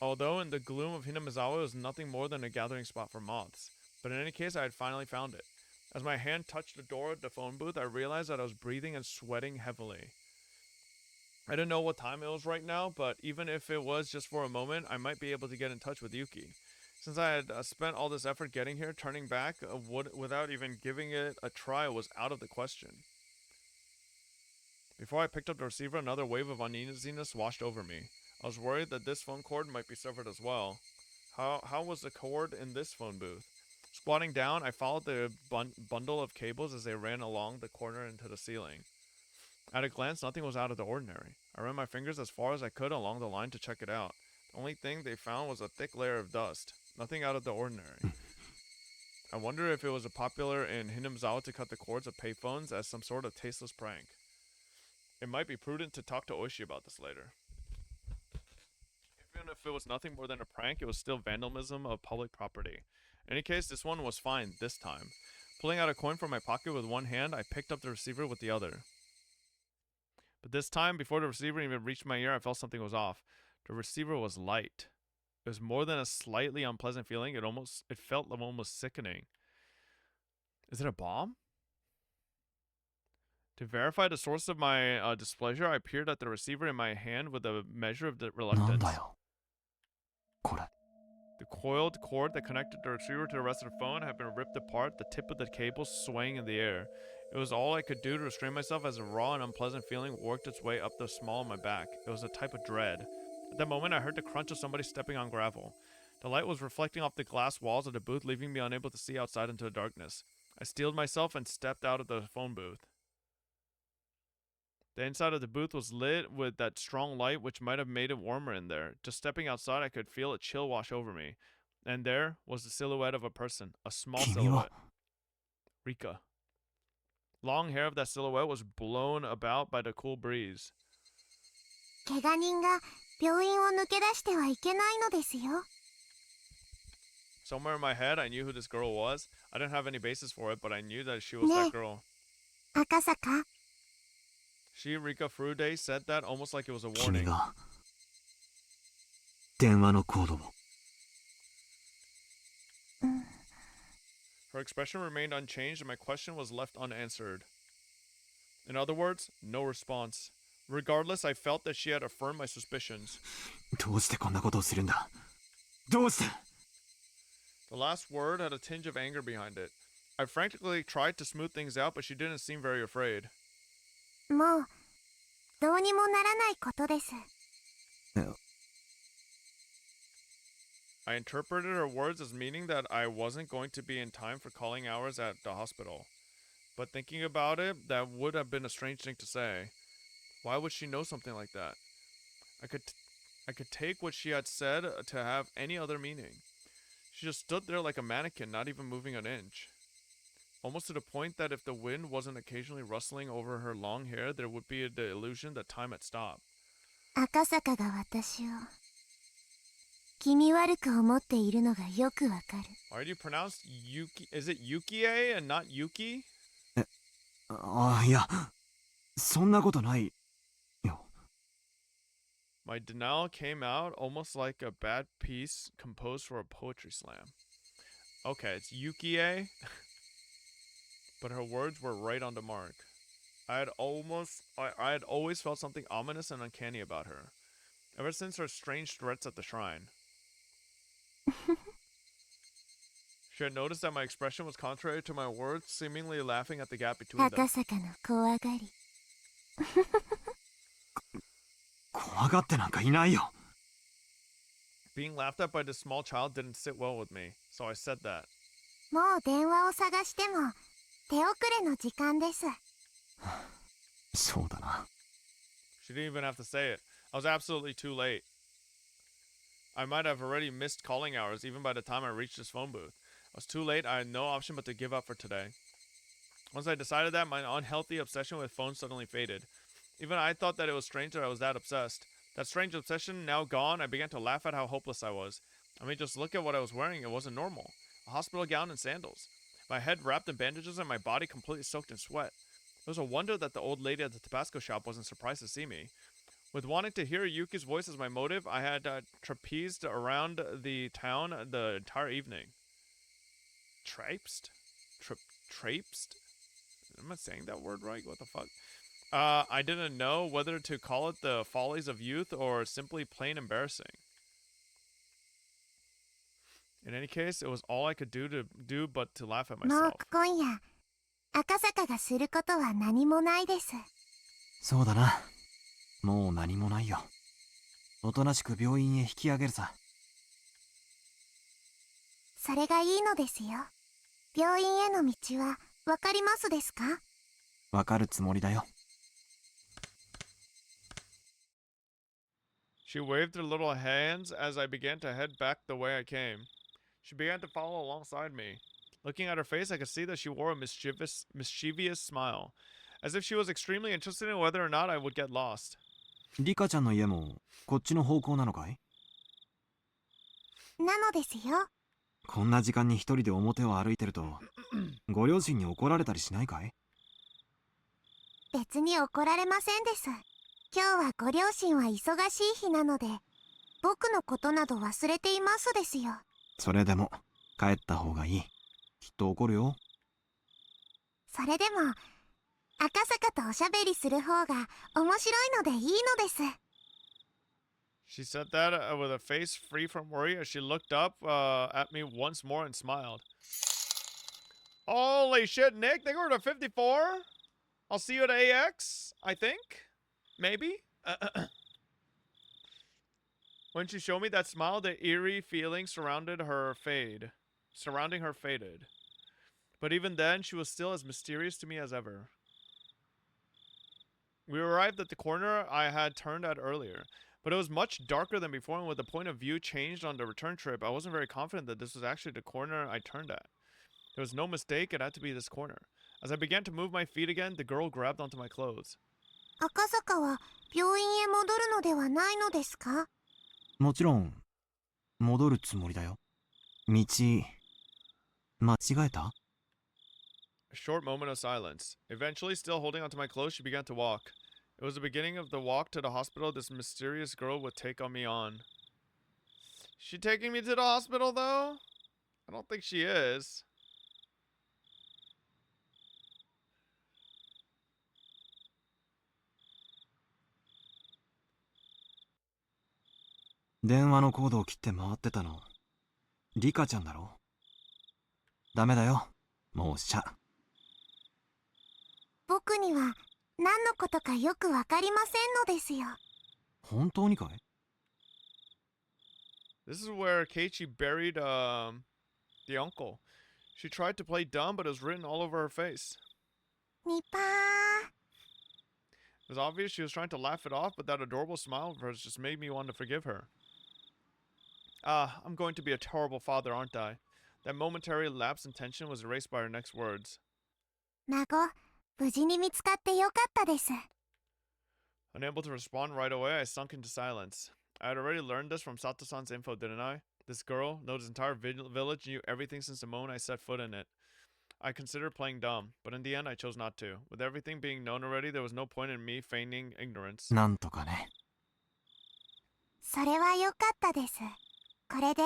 Although in the gloom of Hinamizawa it was nothing more than a gathering spot for moths. But in any case, I had finally found it. As my hand touched the door of the phone booth, I realized that I was breathing and sweating heavily. I didn't know what time it was right now, but even if it was just for a moment, I might be able to get in touch with Yuki. Since I had spent all this effort getting here, turning back without even giving it a try was out of the question. Before I picked up the receiver, another wave of uneasiness washed over me. I was worried that this phone cord might be severed as well. How was the cord in this phone booth? Squatting down, I followed the bundle of cables as they ran along the corner into the ceiling. At a glance, nothing was out of the ordinary. I ran my fingers as far as I could along the line to check it out. The only thing they found was a thick layer of dust. Nothing out of the ordinary. I wonder if it was popular in Hinamizawa to cut the cords of payphones as some sort of tasteless prank. It might be prudent to talk to Ooishi about this later. Even if it was nothing more than a prank, it was still vandalism of public property. In any case, this one was fine this time. Pulling out a coin from my pocket with one hand, I picked up the receiver with the other. But this time, before the receiver even reached my ear, I felt something was off. The receiver was light. It was more than a slightly unpleasant feeling. It felt almost sickening. Is it a bomb? To verify the source of my displeasure, I peered at the receiver in my hand with a measure of reluctance. The coiled cord that connected the receiver to the rest of the phone had been ripped apart, the tip of the cable swaying in the air. It was all I could do to restrain myself as a raw and unpleasant feeling worked its way up the small of my back. It was a type of dread. At that moment, I heard the crunch of somebody stepping on gravel. The light was reflecting off the glass walls of the booth, leaving me unable to see outside into the darkness. I steeled myself and stepped out of the phone booth. The inside of the booth was lit with that strong light which might have made it warmer in there. Just stepping outside, I could feel a chill wash over me. And there was the silhouette of a person, a small silhouette. Rika. Long hair of that silhouette was blown about by the cool breeze. 怪我人が病院を抜け出してはいけないのですよ。 Somewhere in my head, I knew who this girl was. I didn't have any basis for it, but I knew that she was that girl. 赤坂 She, Rika Frude, said that almost like it was a warning. 君が電話のコードを Her expression remained unchanged and my question was left unanswered. In other words, no response. Regardless, I felt that she had affirmed my suspicions. どうしてこんなことをするんだどうして The last word had a tinge of anger behind it. I frantically tried to smooth things out, but she didn't seem very afraid. もうどうにもならないことです。 I interpreted her words as meaning that I wasn't going to be in time for calling hours at the hospital. But thinking about it, that would have been a strange thing to say. Why would she know something like that? I could take what she had said to have any other meaning. She just stood there like a mannequin, not even moving an inch. Almost to the point that if the wind wasn't occasionally rustling over her long hair, there would be the illusion that time had stopped. 赤坂が私を気味悪く思っているのがよくわかる。 Why do you pronounce Yuki? Is it Yukie and not Yuki? ああいやそんなことないよ My denial came out almost like a bad piece composed for a poetry slam. Okay, it's Yukie. But her words were right on the mark. I had always felt something ominous and uncanny about her. Ever since her strange threats at the shrine. She had noticed that my expression was contrary to my words, seemingly laughing at the gap between 赤 them. 坂の怖がり。怖がってなんかいないよ Being laughed at by this small child didn't sit well with me, so I said that. もう電話を探しても手遅れの時間です。そうだな She didn't even have to say it. I was absolutely too late. I might have already missed calling hours even by the time I reached this phone booth. I was too late. I had no option but to give up for today. Once I decided that, my unhealthy obsession with phones suddenly faded. Even I thought that it was strange that I was that obsessed. That strange obsession now gone, I began to laugh at how hopeless I was. I mean, just look at what I was wearing. It wasn't normal. A hospital gown and sandals. My head wrapped in bandages and my body completely soaked in sweat. It was a wonder that the old lady at the Tabasco shop wasn't surprised to see me. With wanting to hear Yuki's voice as my motive, I had trapezed around the town the entire evening. Traipsed? Traipsed? Am I saying that word right? What the fuck? I didn't know whether to call it the follies of youth or simply plain embarrassing. In any case, it was all I could do but to laugh at もう myself. 今夜赤坂がすることは何もないです。そうだなもう何もないよおとなしく病院へ引き上げるさそれがいいのですよ。病院への道はわかりますですか？わかるつもりだよ She waved her little hands as I began to head back the way I came. She began to follow alongside me. Looking at her face, I could see that she wore a mischievous smile. as if she was extremely interested in whether or not I would get lost. リカちゃんの家もこっちの方向なのかい？なのですよ。こんな時間に一人で表を歩いてるとご両親に怒られたりしないかい？別に怒られませんです。今日はご両親は忙しい日なので、僕のことなど忘れていますですよ。それでも帰った方がいい。きっと怒るよ。それでも赤坂とおしゃべりする方が面白いのでいいのです。She said that with a face free from worry as she looked up at me once more and smiled. Holy shit, Nick! They were to 54? I'll see you at AX, I think? Maybe? When she showed me that smile, the eerie feeling surrounding her faded. But even then, she was still as mysterious to me as ever. We arrived at the corner I had turned at earlier, but it was much darker than before, and with the point of view changed on the return trip, I wasn't very confident that this was actually the corner I turned at. There was no mistake, it had to be this corner. As I began to move my feet again, the girl grabbed onto my clothes. 赤坂は病院へ戻るのではないのですか？もちろん戻るつもりだよ。道間違えた？ A short moment of silence. Eventually, still holding onto my clothes, she began to walk. It was the beginning of the walk to the hospital this mysterious girl would take on me on. She taking me to the hospital, though? I don't think she is. 電話のコードを切って回ってたのリカちゃんだろ？ダメだよ、もうシャ。僕には何のことかよくわかりませんのですよ。本当にかい？ This is where Keiichi buried the uncle. She tried to play dumb, but it was written all over her face. ニパー。 It was obvious she was trying to laugh it off, but that adorable smile of hers just made me want to forgive her. I'm going to be a terrible father, aren't I? That momentary lapse in tension was erased by her next words. 孫、無事に見つかってよかったです。 Unable to respond right away, I sunk into silence. I had already learned this from Sato-san's info, didn't I? This girl, no, this entire village knew everything since the moment I set foot in it. I considered playing dumb, but in the end I chose not to. With everything being known already, there was no point in me feigning ignorance. なんとかね。それはよかったです。これで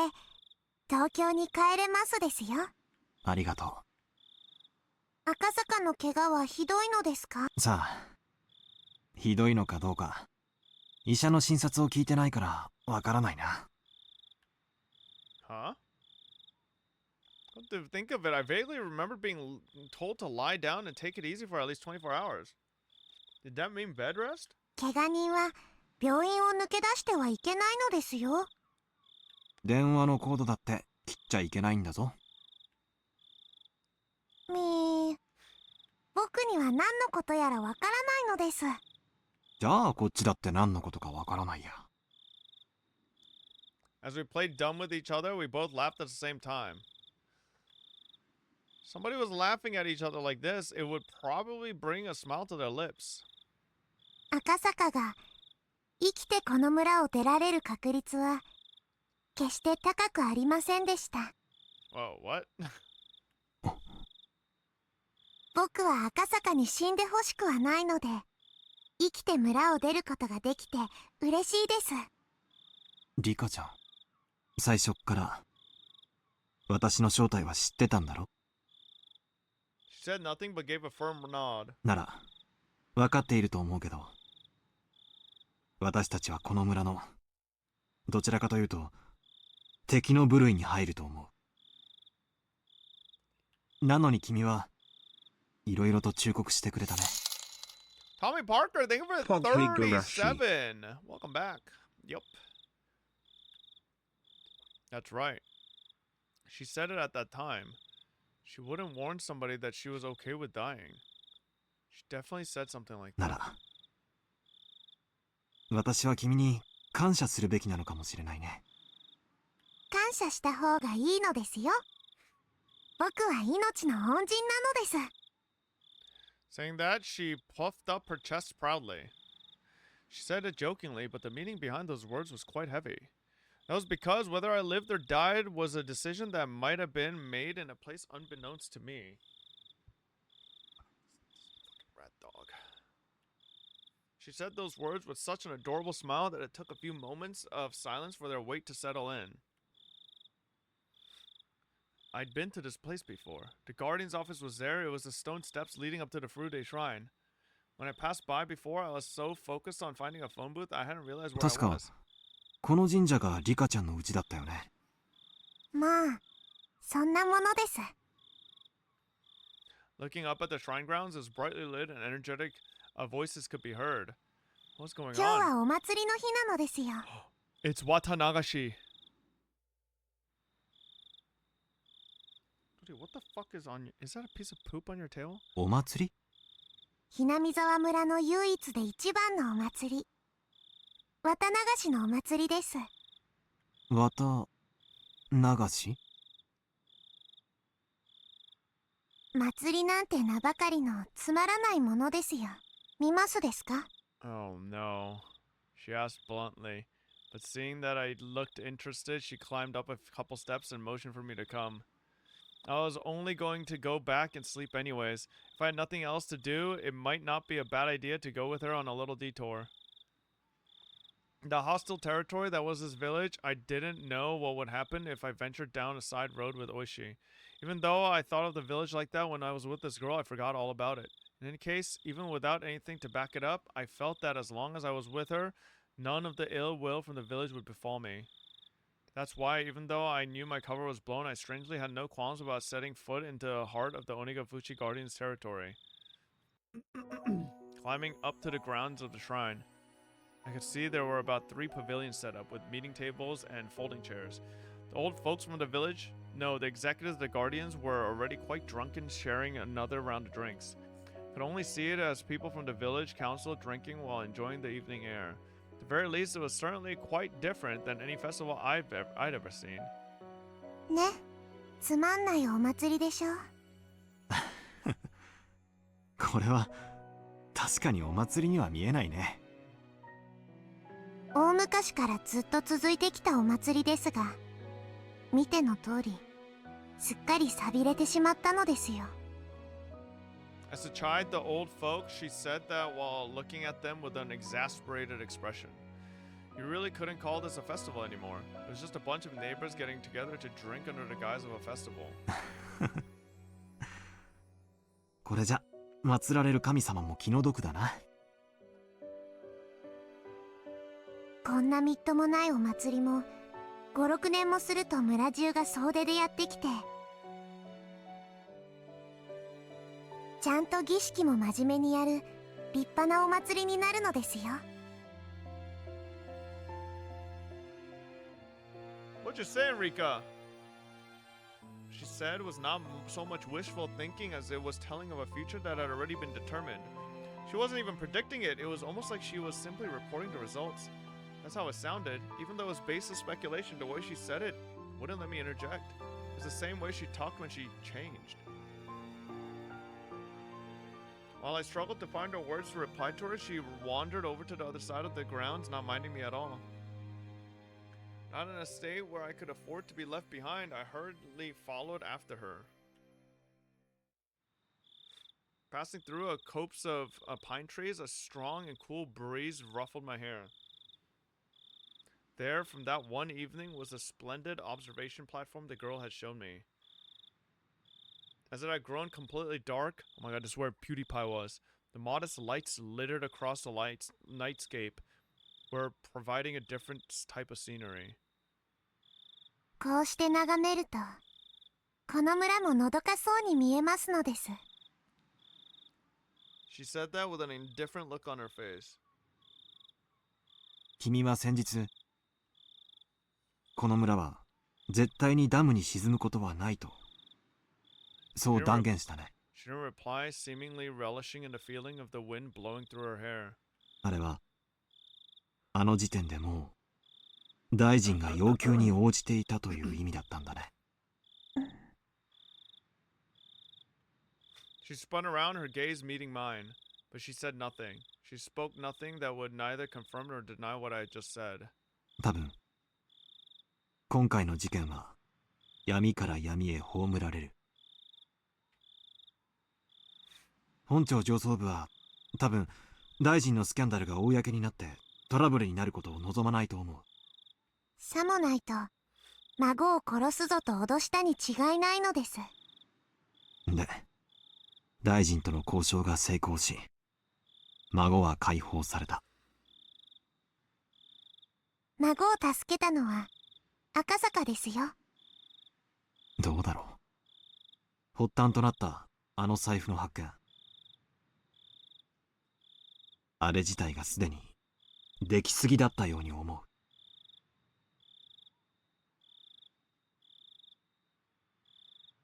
東京に帰れますですよ。ありがとう。赤坂の怪我はひどいのですか？さあ、ひどいのかどうか医者の診察を聞いてないからわからないな。Huh? What to think of it, I vaguely remember being told to lie down and take it easy for at least 24 hours. Did that mean bed rest? 怪我人は病院を抜け出してはいけないのですよ。電話のコードだって切っちゃいけないんだぞ。僕には何のことやらわからないのです。じゃあこっちだって何のことかわからないや。As we played dumb with each other, we both laughed at the same time. Somebody was laughing at each other like this, it would probably bring a smile to their lips. 赤坂が生きてこの村を出られる確率は決して高くありませんでした。Whoa, what? 僕は赤坂に死んでほしくはないので、生きて村を出ることができて嬉しいです。リカちゃん、最初っから私の正体は知ってたんだろ？ She said nothing but gave a firm nod. なら分かっていると思うけど、私たちはこの村のどちらかというと敵の部類に入ると思う。なのに君はいろいろと忠告してくれたね。Tommy Parker, thank you for the 37. Welcome back. Yup. That's right. She said it at that time. She wouldn't warn somebody that she was okay with dying. She definitely said something like that. なら私は君に感謝するべきなのかもしれないね。感謝した方がいいのですよ。僕は命の恩人なのです。Saying that, she puffed up her chest proudly. She said it jokingly, but the meaning behind those words was quite heavy. That was because whether I lived or died was a decision that might have been made in a place unbeknownst to me. Rat dog. She said those words with such an adorable smile that it took a few moments of silence for their weight to settle in. I'd been to this place before. The guardian's office was there. It was the stone steps leading up to the Furude Shrine. When I passed by before, I was so focused on finding a phone booth, I hadn't realized where I was. この神社がリカちゃんの家だったよね。まあ、そんなものです。Looking up at the shrine grounds, it was brightly lit and energetic. Voices could be heard. What's going 今日 on? はお祭りの日なのですよ。It's Watanagashi. Dude, what the fuck is on you? Is that a piece of poop on your tail? お祭り？ひなみ沢村の唯一で一番のお祭り。綿流しのお祭りです。綿流し？祭りなんて名ばかりのつまらないものですよ。見ますですか？ Oh no. She asked bluntly. But seeing that I looked interested, she climbed up a couple steps and motioned for me to come. I was only going to go back and sleep anyways. If I had nothing else to do, it might not be a bad idea to go with her on a little detour. The hostile territory that was this village, I didn't know what would happen if I ventured down a side road with Ooishi. Even though I thought of the village like that when I was with this girl, I forgot all about it. In any case, even without anything to back it up, I felt that as long as I was with her, none of the ill will from the village would befall me. That's why, even though I knew my cover was blown, I strangely had no qualms about setting foot into the heart of the Onigafuchi Guardian's territory. Climbing up to the grounds of the shrine, I could see there were about 3 pavilions set up with meeting tables and folding chairs. The old folks from the village, no, the executives of the Guardians were already quite drunken, sharing another round of drinks. Could only see it as people from the village council drinking while enjoying the evening air. At the very least, it was certainly quite different than any festival I'd ever seen. ね、つまんないお祭りでしょ。これは確かにお祭りには見えないね。大昔からずっと続いてきたお祭りですが、見ての通り、すっかり寂れてしまったのですよ。As a child, the old folks, she said that while looking at them with an exasperated expression. You really couldn't call this a festival anymore. It was just a bunch of neighbors getting together to drink under the guise of a festival. これじゃ祀られる神様も気の毒だな。こんなみっともないお祭りも5、6年もすると村中が総出でやってきて、ちゃんと儀式も真面目にやる立派なお祭りになるのですよ。What you saying, Rika? She said was not so much wishful thinking as it was telling of a future that had already been determined. She wasn't even predicting it. It was almost like she was simply reporting the results. That's how it sounded. Even though it was based on speculation, the way she said it wouldn't let me interject. It's the same way she talked when she changed. While I struggled to find her words to reply to her, she wandered over to the other side of the grounds, not minding me at all. Not in a state where I could afford to be left behind, I hurriedly followed after her. Passing through a copse of pine trees, a strong and cool breeze ruffled my hair. There, from that one evening, was a splendid observation platform the girl had shown me. As it had grown completely dark, oh my god, this is where PewDiePie was. The modest lights littered across the nightscape were providing a different type of scenery. こうして眺めると、この村ものどかそうに見えますのです。She said that with an indifferent look on her face. 君は先日、この村は絶対にダムに沈むことはないと、そう断言したね。She didn't reply, seemingly relishing in the feeling of the wind blowing through her hair. あれは、あの時点でもう、大臣が要求に応じていたという意味だったんだね。She spun around, her gaze meeting mine, but she said nothing. She spoke nothing that would neither confirm nor deny what I had just said. 多分今回の事件は闇から闇へ葬られる。本庁上層部は多分大臣のスキャンダルが公になってトラブルになることを望まないと思う。さもないと孫を殺すぞと脅したに違いないのです。で、大臣との交渉が成功し、孫は解放された。孫を助けたのは赤坂ですよ。どうだろう。発端となったあの財布の発見。あれ自体がすでに出来すぎだったように思う。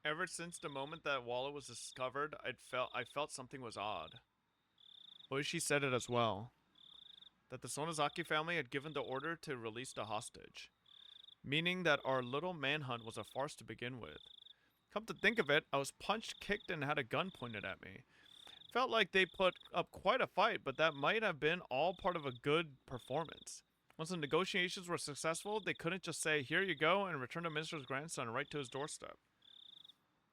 Ever since the moment that wallet was discovered, I felt something was odd. Ooishi said it as well. That the Sonozaki family had given the order to release the hostage. Meaning that our little manhunt was a farce to begin with. Come to think of it, I was punched, kicked, and had a gun pointed at me. Felt like they put up quite a fight, but that might have been all part of a good performance. Once the negotiations were successful, they couldn't just say, "Here you go," and return the minister's grandson right to his doorstep.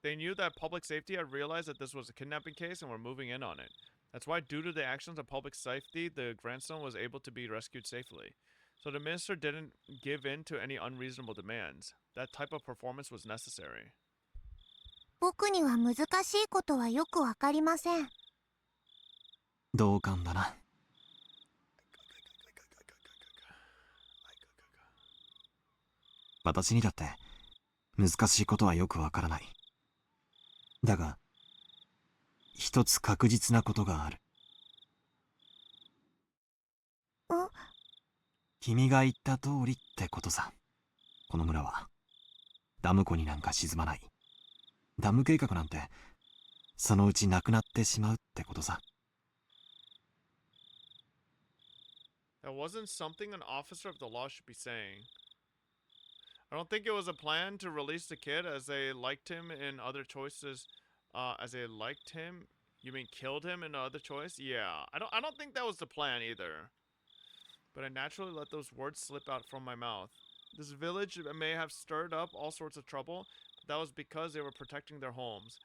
They knew that public safety had realized that this was a kidnapping case and were moving in on it. That's why, due to the actions of public safety, the grandson was able to be rescued safely. So the minister didn't give in to any unreasonable demands. That type of performance was necessary. 僕には難しいことはよくわかりません。同感だな。私にだって難しいことはよくわからない。だが一つ確実なことがある。君が言った通りってことさ。この村はダム湖になんか沈まない。ダム計画なんてそのうちなくなってしまうってことさ。That wasn't something an officer of the law should be saying. I don't think it was a plan to release the kid as they liked him in other choices. As they liked him? You mean killed him in the other choice? Yeah, I don't think that was the plan either. But I naturally let those words slip out from my mouth. This village may have stirred up all sorts of trouble, but that was because they were protecting their homes.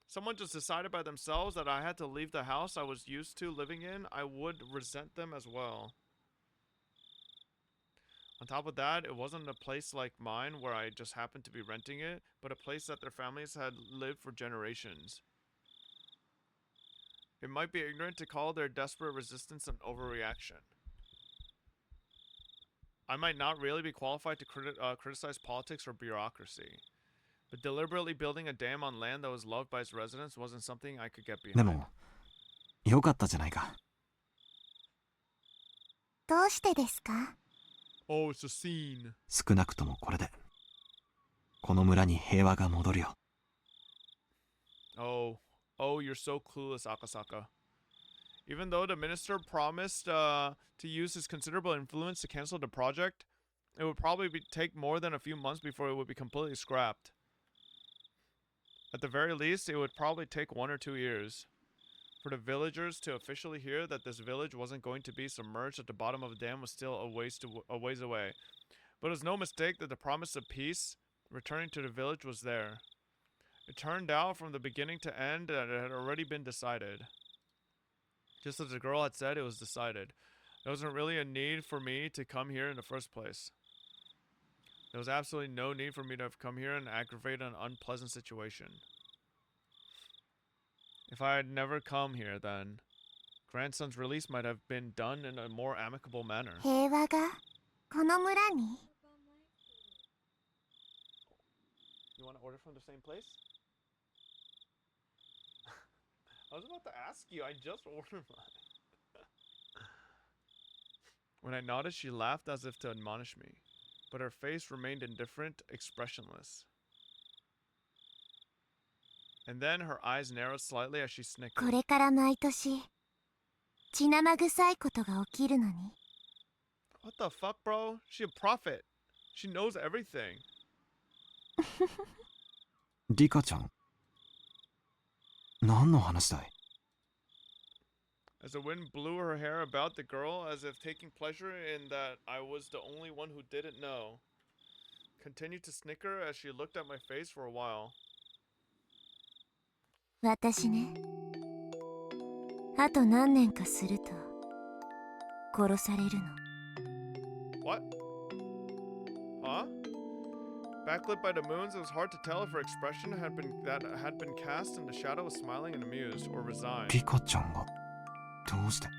Someone just decided by themselves that I had to leave the house I was used to living in, I would resent them as well. On top of that, it wasn't a place like mine where I just happened to be renting it, but a place that their families had lived for generations. It might be ignorant to call their desperate resistance an overreaction. I might not really be qualified to criticize politics or bureaucracy, but deliberately building a dam on land that was loved by its residents wasn't something I could get で behind. もよかったじゃないか。どうしてですか？ Oh, it's a scene. 少なくともこれでこの村に平和が戻るよ。Oh, you're so clueless, Akasaka. Even though the minister promised to use his considerable influence to cancel the project, it would probably take more than a few months before it would be completely scrapped. At the very least, it would probably take 1 or 2 years. For the villagers to officially hear that this village wasn't going to be submerged at the bottom of the dam was still a ways away. But it was no mistake that the promise of peace, returning to the village, was there. It turned out from the beginning to end that it had already been decided. Just as the girl had said, it was decided. There wasn't really a need for me to come here in the first place. There was absolutely no need for me to have come here and aggravate an unpleasant situation. If I had never come here, then grandson's release might have been done in a more amicable manner. 平和がこの村に？ You want to order from the same place? I was about to ask you, I just ordered mine. When I nodded, she laughed as if to admonish me, but her face remained indifferent, expressionless. And then her eyes narrowed slightly as she こ snickered. れから毎年血生臭いことが起きるのに。 What the fuck, bro? She a prophet. She knows everything. リカちゃん何の話だい？ As the wind blew her hair about the girl, as if taking pleasure in that I was the only one who didn't know. Continued to snicker as she looked at my face for a while. 私ね、あと何年かすると殺されるの。 What? Huh? Backlit by the moons, it was hard to tell if her expression had been cast in the shadow of smiling and amused, or resigned. リカちゃんがどうして？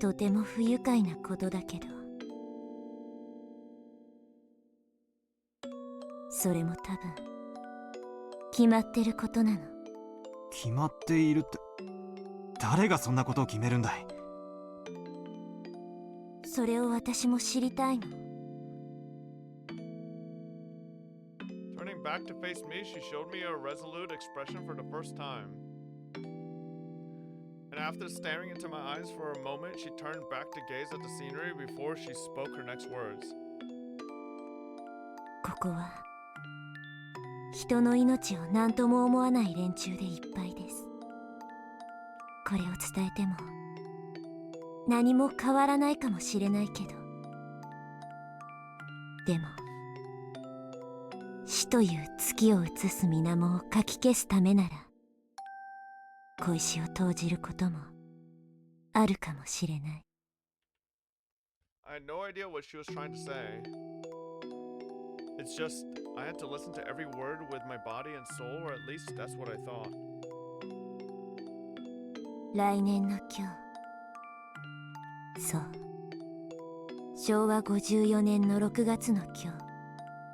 とても不愉快なことだけど、それも多分決まってることなの。決まっているって誰がそんなことを決めるんだい？それを私も知りたいの。 Turning back to face me, she showed me a resolute expression for the first time. And after staring into my eyes for a moment, she turned back to gaze at the scenery before she spoke her next words. ここは人の命を何とも思わない連中でいっぱいです。これを伝えても何も変わらないかもしれないけど、でも死という月を映す水面をかき消すためなら小石を投じることもあるかもしれない。 I had no idea what she was trying to say. It's just, I had to listen to every word with my body and soul, or at least that's what I thought. 来年の今日、そう、昭和54年の6月の今日、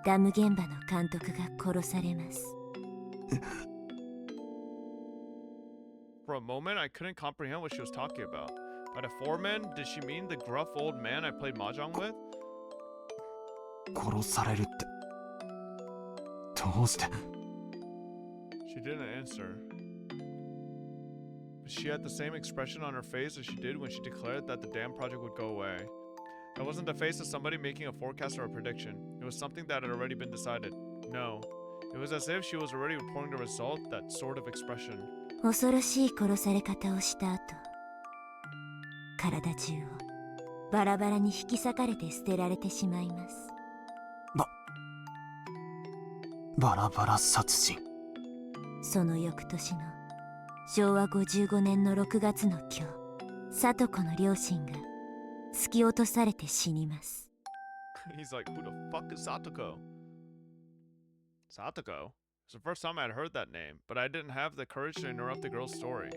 ダム現場の監督が殺されます。 For a moment, I couldn't comprehend what she was talking about. By the foreman, did she mean the gruff old man I played mahjong with? 殺されるってどうして？ She didn't answer. But she had the same expression on her face as she did when she declared that the dam project would go away. That wasn't the face of somebody making a forecast or a prediction. It was something that had already been decided. No. It was as if she was already reporting the result, that sort of expression. 恐ろしい殺され方をした後、体中をバラバラに引き裂かれて捨てられてしまいます。バラバラ殺人。その翌年の昭和55年の6月の今日、聡子の両親が突き落とされて死にます。 He's like, who the fuck is Satoko? Satoko? It's the first time I'd heard that name, but I didn't have the courage to interrupt the girl's story.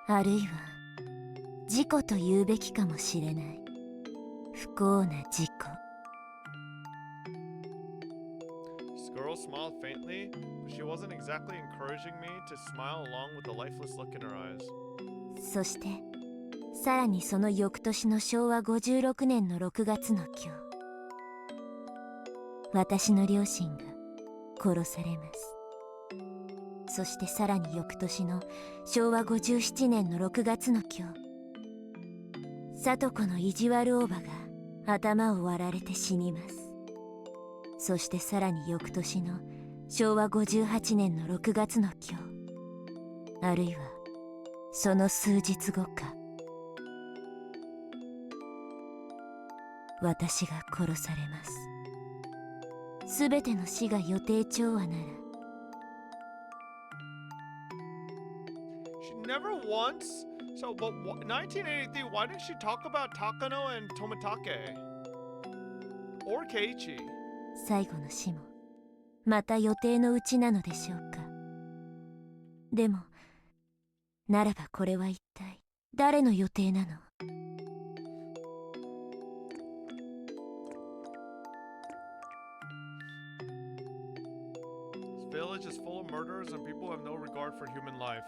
あるいは事故と言うべきかもしれない。不幸な事故。 This girl smiled faintly, but she wasn't exactly encouraging me to smile along with the lifeless look in her eyes. そしてさらにその翌年の昭和56年の6月の今日、私の両親が殺されます。そしてさらに翌年の昭和57年の6月の今日、聡子の意地悪おばが頭を割られて死にます。そしてさらに翌年の昭和58年の6月の今日、あるいはその数日後か、私が殺されます。すべての死が予定調和なら、 She never once. So, but 1983, why didn't she talk about Takano and Tomitake? Or Keiichi? 最後の死もまた予定のうちなのでしょうか。でもならばこれは一体誰の予定なの？ This village is full of murderers and people who have no regard for human life.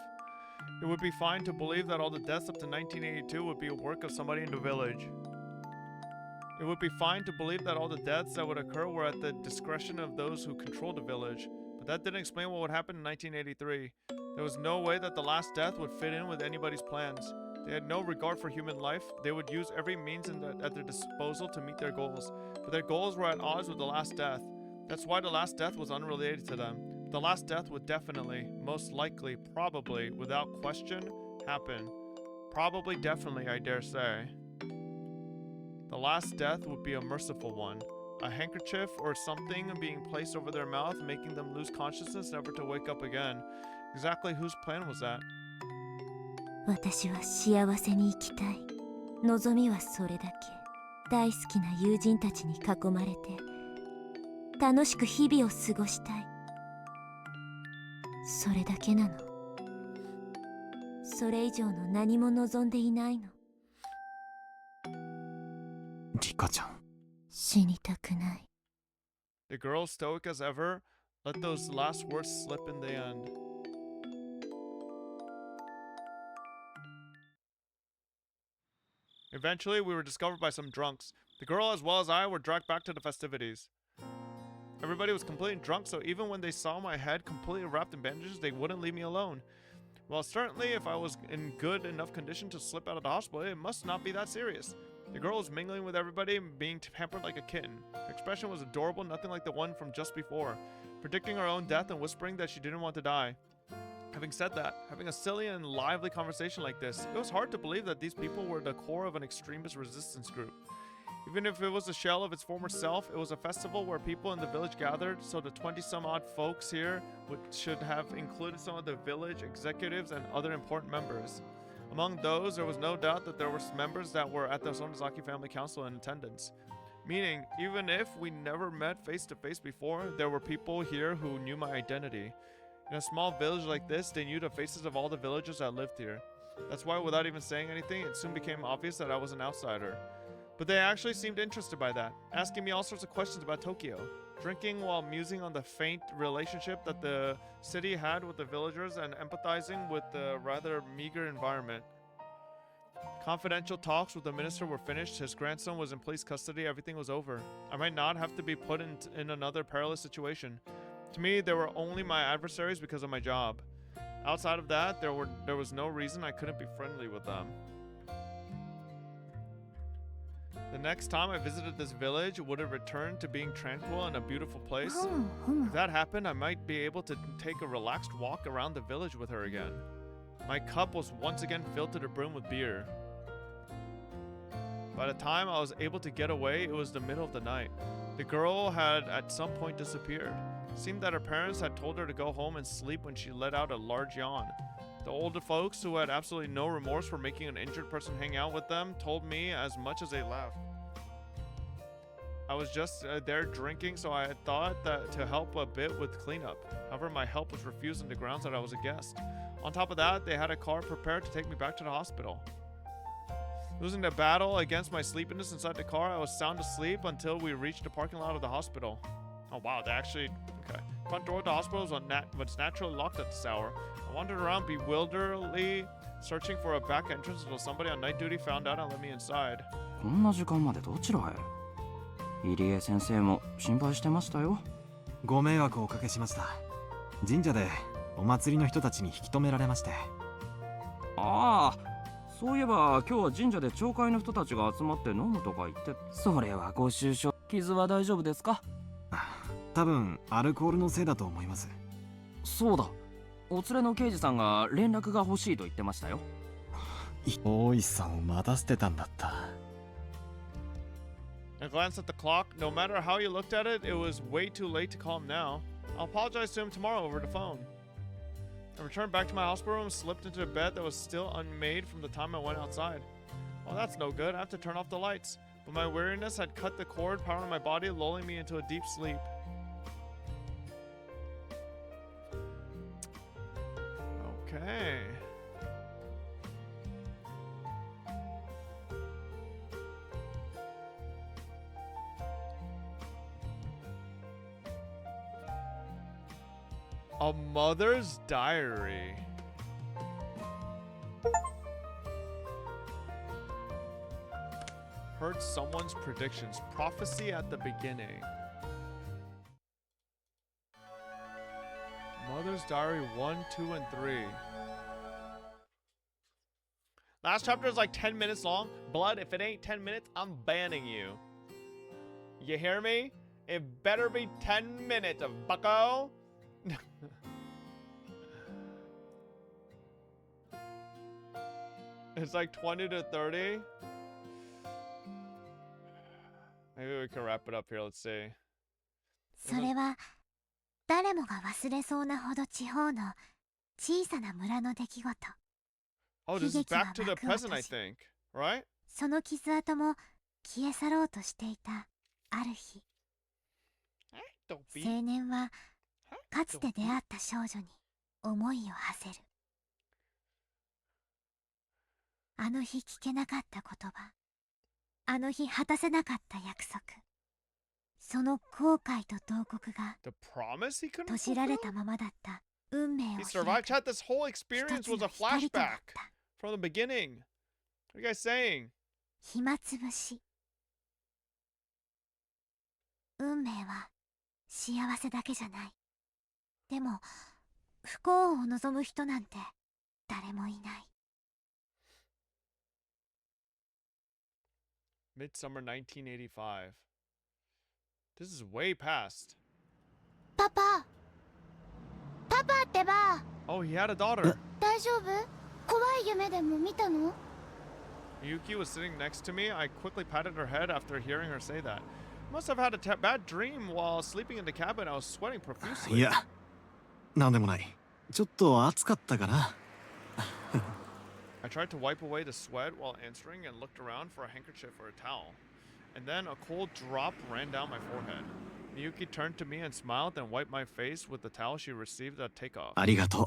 It would be fine to believe that all the deaths up to 1982 would be a work of somebody in the village. It would be fine to believe that all the deaths that would occur were at the discretion of those who controlled the village, but that didn't explain what would happen in 1983. There was no way that the last death would fit in with anybody's plans. They had no regard for human life. They would use every means at their disposal to meet their goals, but their goals were at odds with the last death. That's why the last death was unrelated to them. The last death would definitely, most likely, probably, without question, happen. Probably, definitely, I dare say. The last death would be a merciful one. A handkerchief or something being placed over their mouth, making them lose consciousness, never to wake up again. Exactly whose plan was that? 私は幸せに生きたい。望みはそれだけ。大好きな友人たちに囲まれて楽しく日々を過ごしたい。それだけなの。それ以上の何も望んでいないの。リカちゃん。死にたくない。The girl, stoic as ever, let those last words slip in the end. Eventually, we were discovered by some drunks. The girl, as well as I, were dragged back to the festivities. Everybody was completely drunk, so even when they saw my head completely wrapped in bandages, they wouldn't leave me alone. Well, certainly, if I was in good enough condition to slip out of the hospital, it must not be that serious. The girl was mingling with everybody and being pampered like a kitten. Her expression was adorable, nothing like the one from just before, predicting her own death and whispering that she didn't want to die. Having said that, having a silly and lively conversation like this, it was hard to believe that these people were the core of an extremist resistance group. Even if it was a shell of its former self, it was a festival where people in the village gathered, so the 20-some-odd folks here should have included some of the village executives and other important members. Among those, there was no doubt that there were members that were at the Sonozaki family council in attendance. Meaning, even if we never met face-to-face before, there were people here who knew my identity. In a small village like this, they knew the faces of all the villagers that lived here. That's why, without even saying anything, it soon became obvious that I was an outsider. But they actually seemed interested by that, asking me all sorts of questions about Tokyo, drinking while musing on the faint relationship that the city had with the villagers and empathizing with the rather meager environment. Confidential talks with the minister were finished, his grandson was in police custody, everything was over. I might not have to be put in another perilous situation. To me, they were only my adversaries because of my job. Outside of that, there was no reason I couldn't be friendly with them. The next time I visited this village, would it return to being tranquil and a beautiful place? If that happened, I might be able to take a relaxed walk around the village with her again. My cup was once again filled to the brim with beer. By the time I was able to get away, it was the middle of the night. The girl had at some point disappeared. It seemed that her parents had told her to go home and sleep when she let out a large yawn. The older folks, who had absolutely no remorse for making an injured person hang out with them, told me as much as they laughed. I was just there drinking, so I had thought that to help a bit with cleanup. However, my help was refused on the grounds that I was a guest. On top of that, they had a car prepared to take me back to the hospital. Losing the battle against my sleepiness inside the car, I was sound asleep until we reached the parking lot of the hospital. Oh wow, they actually... Okay. Front door of the hospital was naturally locked at this hour. I wandered around bewilderedly, searching for a back entrance until somebody on night duty found out and let me inside. こんな時間までどちらへ？入江先生も心配してましたよ。ご迷惑をおかけしました。神社でお祭りの人たちに引き止められまして。ああ、そういえば今日は神社で町会の人たちが集まって飲むとか言って、それはご愁傷。傷は大丈夫ですか？多分アルコールのせいだと思います。そうだ、お連れの刑事さんが連絡が欲しいと言ってましたよ。大石さんを待たせてたんだった。I glanced at the clock. No matter how you looked at it, it was way too late to call him now. I'll apologize to him tomorrow over the phone. I returned back to my hospital room and slipped into a bed that was still unmade from the time I went outside. Well, that's no good. I have to turn off the lights. But my weariness had cut the cord powering my body, lulling me into a deep sleep. Okay. A Mother's Diary. Heard someone's predictions. Prophecy at the beginning. Mother's Diary 1, 2, and 3. Last chapter is like 10 minutes long. Blood, if it ain't 10 minutes, I'm banning you. You hear me? It better be 10 minutes, bucko. It's like 20 to 30. Maybe we can wrap it up here. Let's see. それは誰もが忘れそうなほど地方の小さな村の出来事。 Oh, this is back to the present, I think. Right? その傷跡も消え去ろうとしていたある日、青年はかつて出会った少女に思いを馳せる。あの日聞けなかった言葉、あの日果たせなかった約束、その後悔と慟哭が閉じられたままだった運命を開く。 He survived. Chat, this whole experience was a flashback from the beginning. What are you guys saying? 暇つぶし。運命は幸せだけじゃない。でも不幸を望む人なんて誰もいない。 Midsummer 1985. This is way past. パパってば。 Oh, he had a daughter. 大丈夫？怖い夢でも見たの？ Yuki was sitting next to me. I quickly patted her head after hearing her say that. Must have had a bad dream while sleeping in the cabin. I was sweating profusely. いや、なんでもない。ちょっと暑かったかな。I tried to wipe away the sweat while answering and looked around for a handkerchief or a towel. And then a cold drop ran down my forehead. Miyuki turned to me and smiled, then wiped my face with the towel she received at takeoff. ありがとう。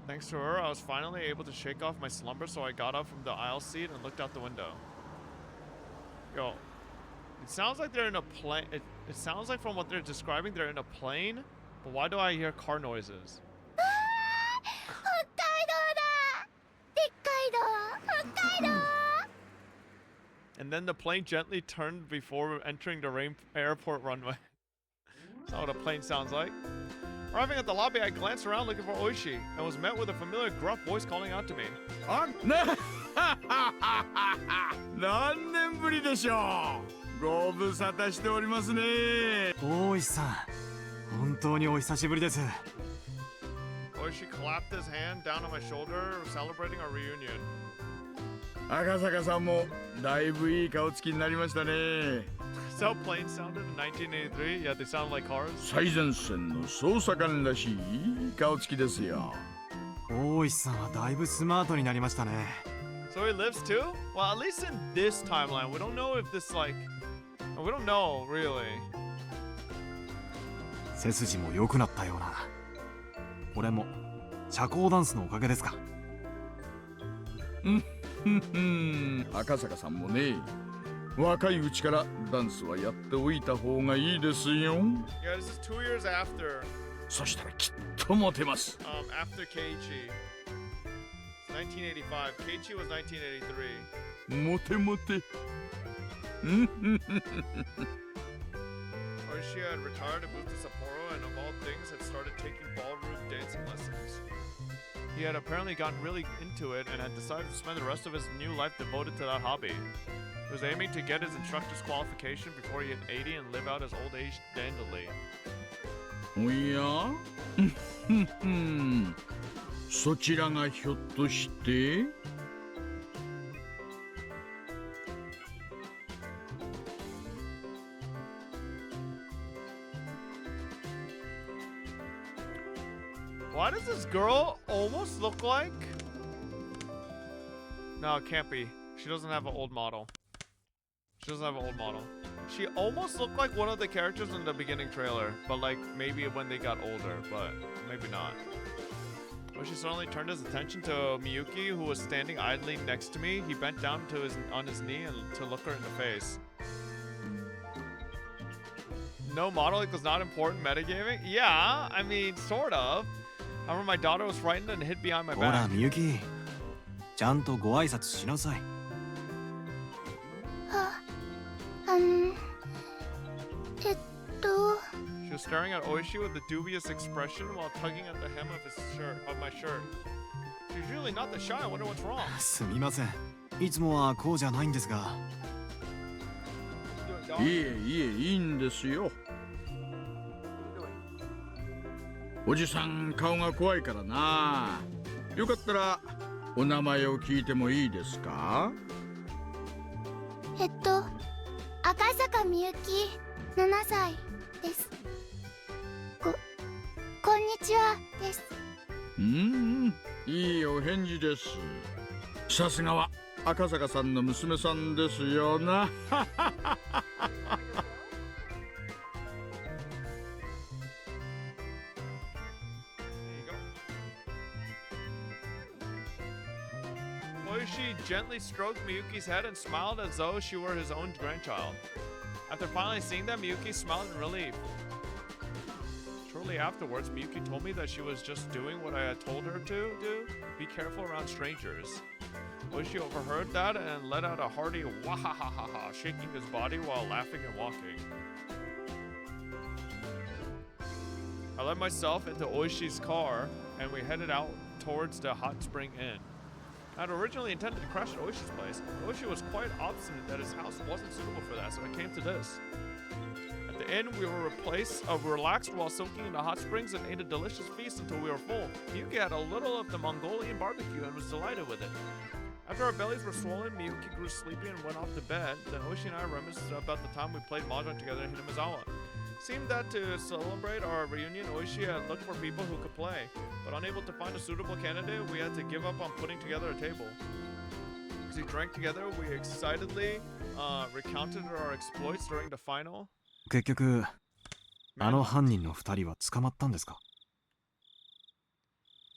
Thanks to her, I was finally able to shake off my slumber, so I got up from the aisle seat and looked out the window. Yo, it sounds like they're in a plane. It sounds like from what they're describing, they're in a plane. But why do I hear car noises? And then the plane gently turned before entering the airport runway. That's not what a plane sounds like. Arriving at the lobby, I glanced around looking for Ooishi and was met with a familiar gruff voice calling out to me. 何年ぶりでしょう。ご無沙汰しておりますね。大石さん、本当にお久しぶりです。Ooishi clapped his hand down on my shoulder, celebrating our reunion. 赤坂さんもだいぶいい顔つきになりましたね。That's how planes sounded in 1983. Yeah, they sound like cars. 最前線の捜査官らしい顔つきですよ。大石さんはだいぶスマートになりましたね。So he lives too? Well, at least in this timeline, we don't know if this like, we don't know really. 背筋も良くなったような。これも社交ダンスのおかげですか。赤坂さんもね、若いうちからダンスはやっておいた方がいいですよ。Yeah, this is 2 years after. そしたらきっとモテます。After Keiichi. 1985. Keiichi was 1983. モテモテ。Ooishi had retired and moved to Sapporo, and of all things, had started taking ballroom dancing lessons. He had apparently gotten really into it and had decided to spend the rest of his new life devoted to that hobby. He was aiming to get his instructor's qualification before he hit 80 and live out his old age dandily. おやそちらがひょっとして。Why does this girl almost look like... No, it can't be. She doesn't have an old model. She doesn't have an old model. She almost looked like one of the characters in the beginning trailer, but like maybe when they got older, but maybe not. Ooishi suddenly turned his attention to Miyuki, who was standing idly next to me. He bent down on his knee and to look her in the face. No model equals not important metagaming? Yeah, I mean, sort of. I remember my daughter was frightened and hid behind my ほら、 back. みゆき。ちゃんとご挨拶しなさい。She was staring at Ooishi with a dubious expression while tugging at the hem of my shirt. She's usually not that shy. I wonder what's wrong. すみません。いつもはこうじゃないんですが。いえいえ、いいんですよ。おじさん、顔が怖いからな。よかったらお名前を聞いてもいいですか？赤坂みゆき、7歳です。こんにちはです。いいお返事です。さすがは赤坂さんの娘さんですよな。Ooishi gently stroked Miyuki's head and smiled as though she were his own grandchild. After finally seeing them, Miyuki smiled in relief. Shortly afterwards, Miyuki told me that she was just doing what I had told her to do. Be careful around strangers. Ooishi overheard that and let out a hearty wahahaha, shaking his body while laughing and walking. I led myself into Oishi's car and we headed out towards the hot spring inn. I had originally intended to crash at Oishi's place, but Ooishi was quite obstinate that his house wasn't suitable for that, so I came to this. At the inn, we were relaxed while soaking in the hot springs and ate a delicious feast until we were full. Miyuki had a little of the Mongolian barbecue and was delighted with it. After our bellies were swollen, Miyuki grew sleepy and went off to bed. Then Ooishi and I reminisced about the time we played mahjong together in Hinamizawa. Seemed that to celebrate our reunion, Ooishi had looked for people who could play, but unable to find a suitable candidate, we had to give up on putting together a table. As we drank together, we excitedly recounted our exploits during the final. 結局、あの犯人の2人は捕まったんですか？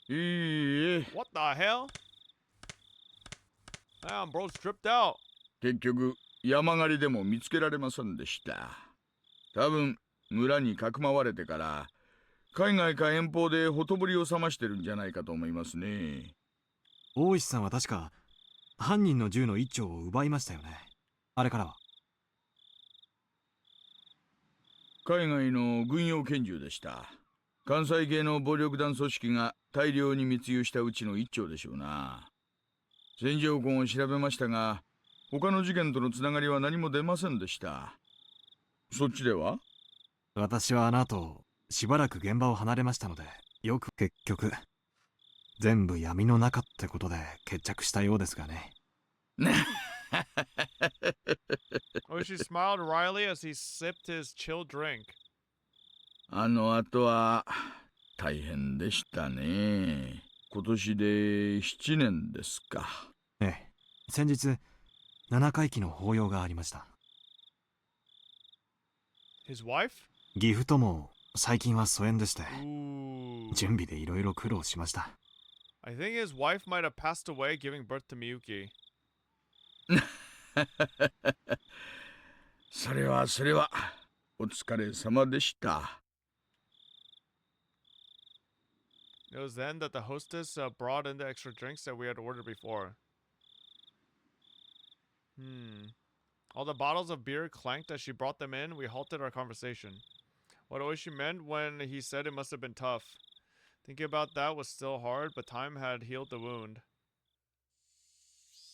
いいえ。What the hell? Damn, bro's tripped out. 結局、山狩りでも見つけられませんでした。多分、村にかくまわれてから、海外か遠方でほとぼりを冷ましてるんじゃないかと思いますね。大石さんは確か、犯人の銃の一丁を奪いましたよね。あれからは。海外の軍用拳銃でした。関西系の暴力団組織が大量に密輸したうちの一丁でしょうな。戦場痕を調べましたが、他の事件とのつながりは何も出ませんでした。そっちでは？私はあの後、しばらく現場を離れましたので、よく結局、全部闇の中ってことで決着したようですがね。Ooishi smiled wryly as he sipped his chill drink. あの後は大変でしたね。今年で7年ですか。ええ、先日7回忌の法要がありました。His wife? 義父とも最近は疎遠でして、準備でいろいろ苦労しました。I think his wife might have passed away giving birth to Miyuki. それはお疲れ様でした。It was then that the hostess brought in the extra drinks that we had ordered before. All the bottles of beer clanked as she brought them in. We halted our conversation. What Ooishi meant when he said it must have been tough. Thinking about that was still hard, but time had healed the wound.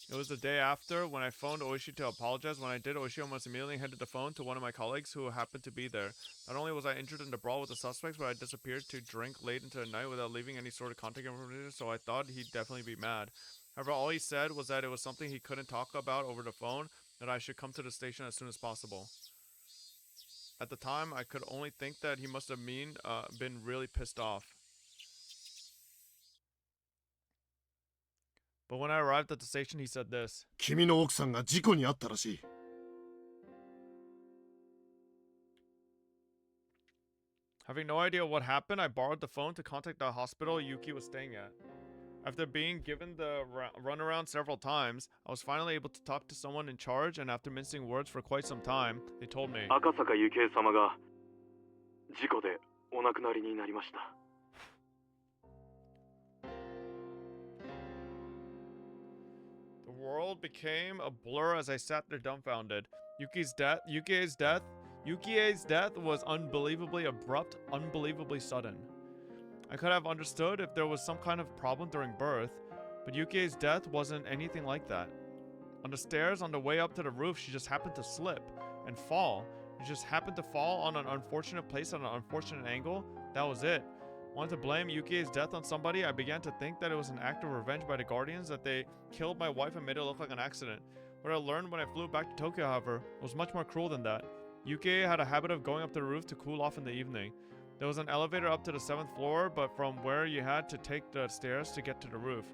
It was the day after when I phoned Ooishi to apologize. When I did, Ooishi almost immediately handed the phone to one of my colleagues who happened to be there. Not only was I injured in the brawl with the suspects, but I disappeared to drink late into the night without leaving any sort of contact information, so I thought he'd definitely be mad. However, all he said was that it was something he couldn't talk about over the phone, that I should come to the station as soon as possible. At the time, I could only think that he must have been really pissed off. But when I arrived at the station, he said this. 君の奥さんが事故に遭ったらしい。Having no idea what happened, I borrowed the phone to contact the hospital Yuki was staying at. After being given the runaround several times, I was finally able to talk to someone in charge, and after mincing words for quite some time, they told me, 赤坂幸恵様が事故でお亡くなりになりました。The world became a blur as I sat there dumbfounded. Yuki's death was unbelievably abrupt, unbelievably sudden. I could have understood if there was some kind of problem during birth, but Yuki's death wasn't anything like that. On the stairs on the way up to the roof, she just happened to slip. and fall. You just happened to fall on an unfortunate place at an unfortunate angle. That was it. Wanted to blame Yukie's death on somebody. I began to think that it was an act of revenge by the Guardians, that they killed my wife and made it look like an accident. What I learned when I flew back to Tokyo, however, was much more cruel than that. Yukie had a habit of going up to the roof to cool off in the evening. There was an elevator up to the 7th floor, but from where you had to take the stairs to get to the roof.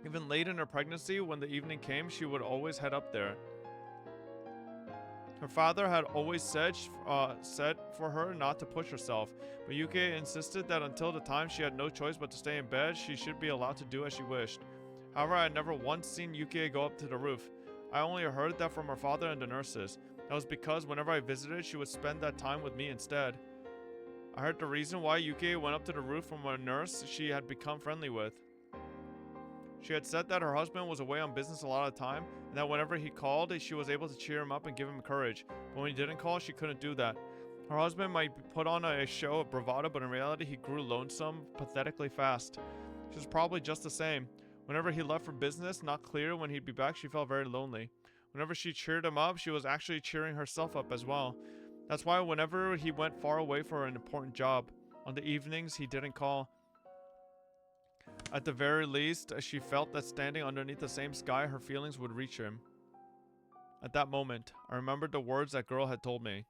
Even late in her pregnancy, when the evening came, she would always head up there. Her father had always said for her not to push herself, but Yukie insisted that until the time she had no choice but to stay in bed, she should be allowed to do as she wished. However, I had never once seen Yukie go up to the roof. I only heard that from her father and the nurses. That was because whenever I visited, she would spend that time with me instead. I heard the reason why Yukie went up to the roof from a nurse she had become friendly with. She had said that her husband was away on business a lot of the time, and that whenever he called, she was able to cheer him up and give him courage. But when he didn't call, she couldn't do that. Her husband might put on a show of bravado, but in reality, he grew lonesome pathetically fast. She was probably just the same. Whenever he left for business, not clear when he'd be back, she felt very lonely. Whenever she cheered him up, she was actually cheering herself up as well. That's why whenever he went far away for an important job, on the evenings, he didn't call. At the very least, she felt that standing underneath the same sky, her feelings would reach him. At that moment, I remembered the words that girl had told me.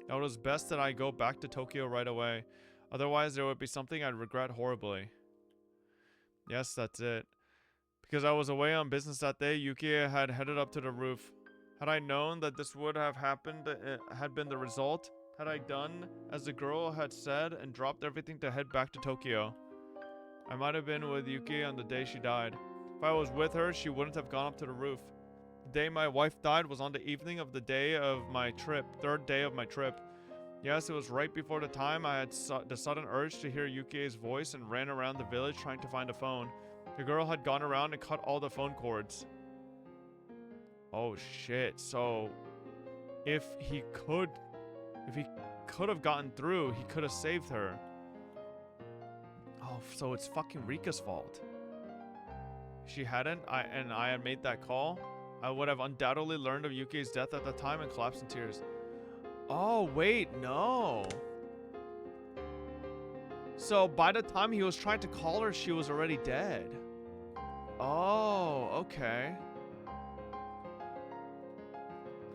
That it was best that I go back to Tokyo right away. Otherwise, there would be something I'd regret horribly. Yes, that's it. Because I was away on business that day, Yukie had headed up to the roof. Had I known that this would have happened, had been the result, had I done as the girl had said and dropped everything to head back to Tokyo. I might have been with Yukie on the day she died. If I was with her, she wouldn't have gone up to the roof. The day my wife died was on the evening of the day of my trip, 3rd day of my trip. Yes, it was right before the time I had the sudden urge to hear Yukie's voice and ran around the village trying to find a phone. The girl had gone around and cut all the phone cords. Oh shit, so if he could have gotten through, he could have saved her. Oh, so it's fucking Rika's fault. If she hadn't, I had made that call, I would have undoubtedly learned of Yukie's death at the time and collapsed in tears. Oh, wait, no. So by the time he was trying to call her, she was already dead. Oh, okay.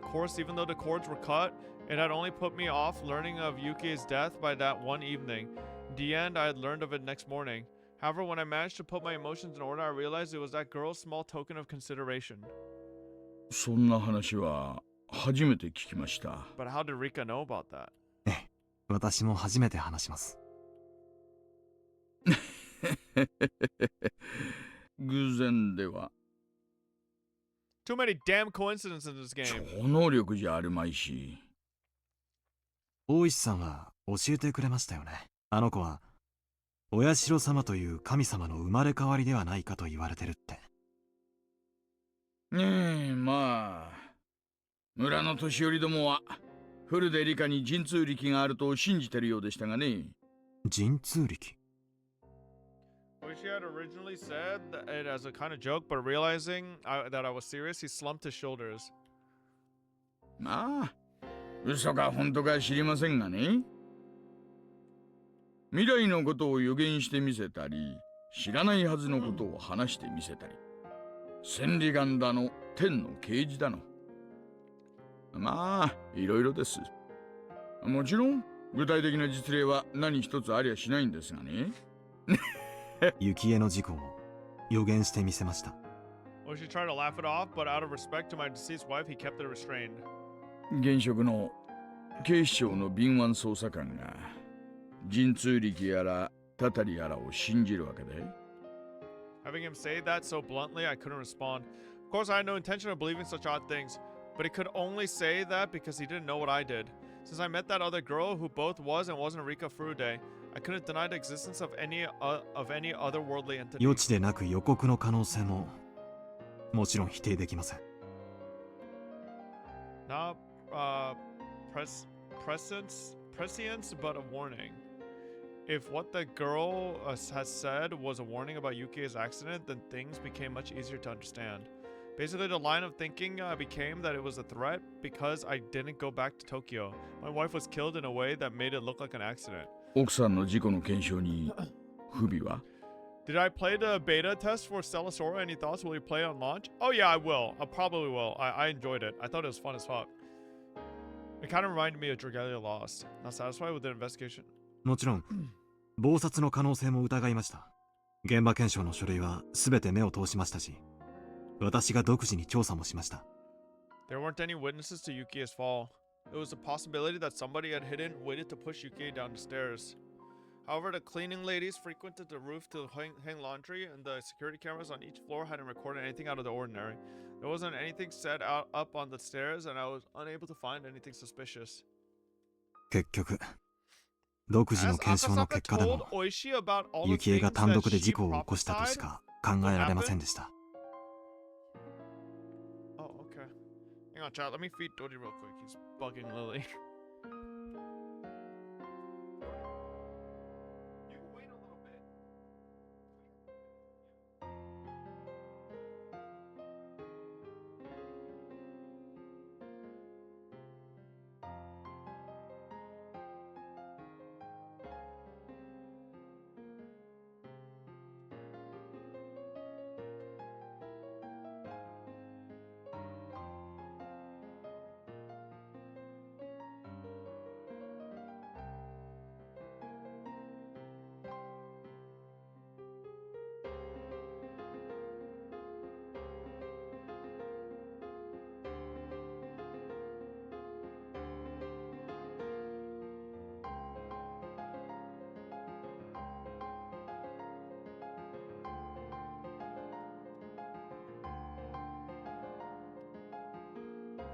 Of course, even though the cords were cut, it had only put me off learning of Yukie's death by that one evening. In the end, I had learned of it next morning. However, when I managed to put my emotions in order, I realized it was that girl's small token of consideration. そんな話は初めて聞きました。 But how did Rika know about that? ええ、私も初めて話します。偶然では。 Too many damn coincidences in this game. 超能力じゃあるまいし。大石さんは教えてくれましたよね。あの子はお社様という神様の生まれ変わりではないかと言われてるって。まあ村の年寄りどもはフルで理科に神通力があると信じてるようでしたがね。神通力。 Ooishi had originally said it as a kind of joke, but realizing that I was serious, he slumped his shoulders. まあ嘘か本当か知りませんがね。未来のことを予言してみせたり、知らないはずのことを話してみせたり、千里眼だの天の啓示だの、まあいろいろです。もちろん具体的な実例は何一つありゃしないんですがね。雪絵の事故を予言してみせました。Ooishi tried to laugh it off, but out of respect to my deceased wife, he kept it restrained. 現職の警視庁の敏腕捜査官が神通力やらたたりやらを信じるわけで。Having him say that so bluntly, I couldn't respond. Of course, I had no intention of believing such odd things, but he could only say that because he didn't know what I did. Since I met that other girl who both was and wasn't Rika Furude, I couldn't deny the existence of any otherworldly entity. 予知でなく予告の可能性ももちろん否定できません。Not prescience, but a warning. If what the girl has said was a warning about Yukie's accident, then things became much easier to understand. Basically, the line of thinking became that it was a threat because I didn't go back to Tokyo. My wife was killed in a way that made it look like an accident. 奥さんの事故の検証に不備は？ Did I play the beta test for Stellasora? Any thoughts? Will you play on launch? Oh yeah, I will. I probably will. I enjoyed it. I thought it was fun as fuck. It kind of reminded me of Dragalia Lost. Not satisfied with the investigation? もちろん、謀殺の可能性も疑いました。現場検証の書類は全て目を通しましたし、私が独自に調査もしました。There weren't any witnesses to Yuki's fall. It was a possibility that somebody had hidden, waited to push Yuki down the stairs. However, the cleaning ladies frequented the roof to hang laundry, and the security cameras on each floor hadn't recorded anything out of the ordinary. There wasn't anything set out up on the stairs, and I was unable to find anything suspicious. 結局、独自の検証の結果でも、ユキエが単独で事故を起こしたとしか考えられませんでした。Oh, okay. Hang on, chat. Let me feed Dodi real quick. He's bugging Lily.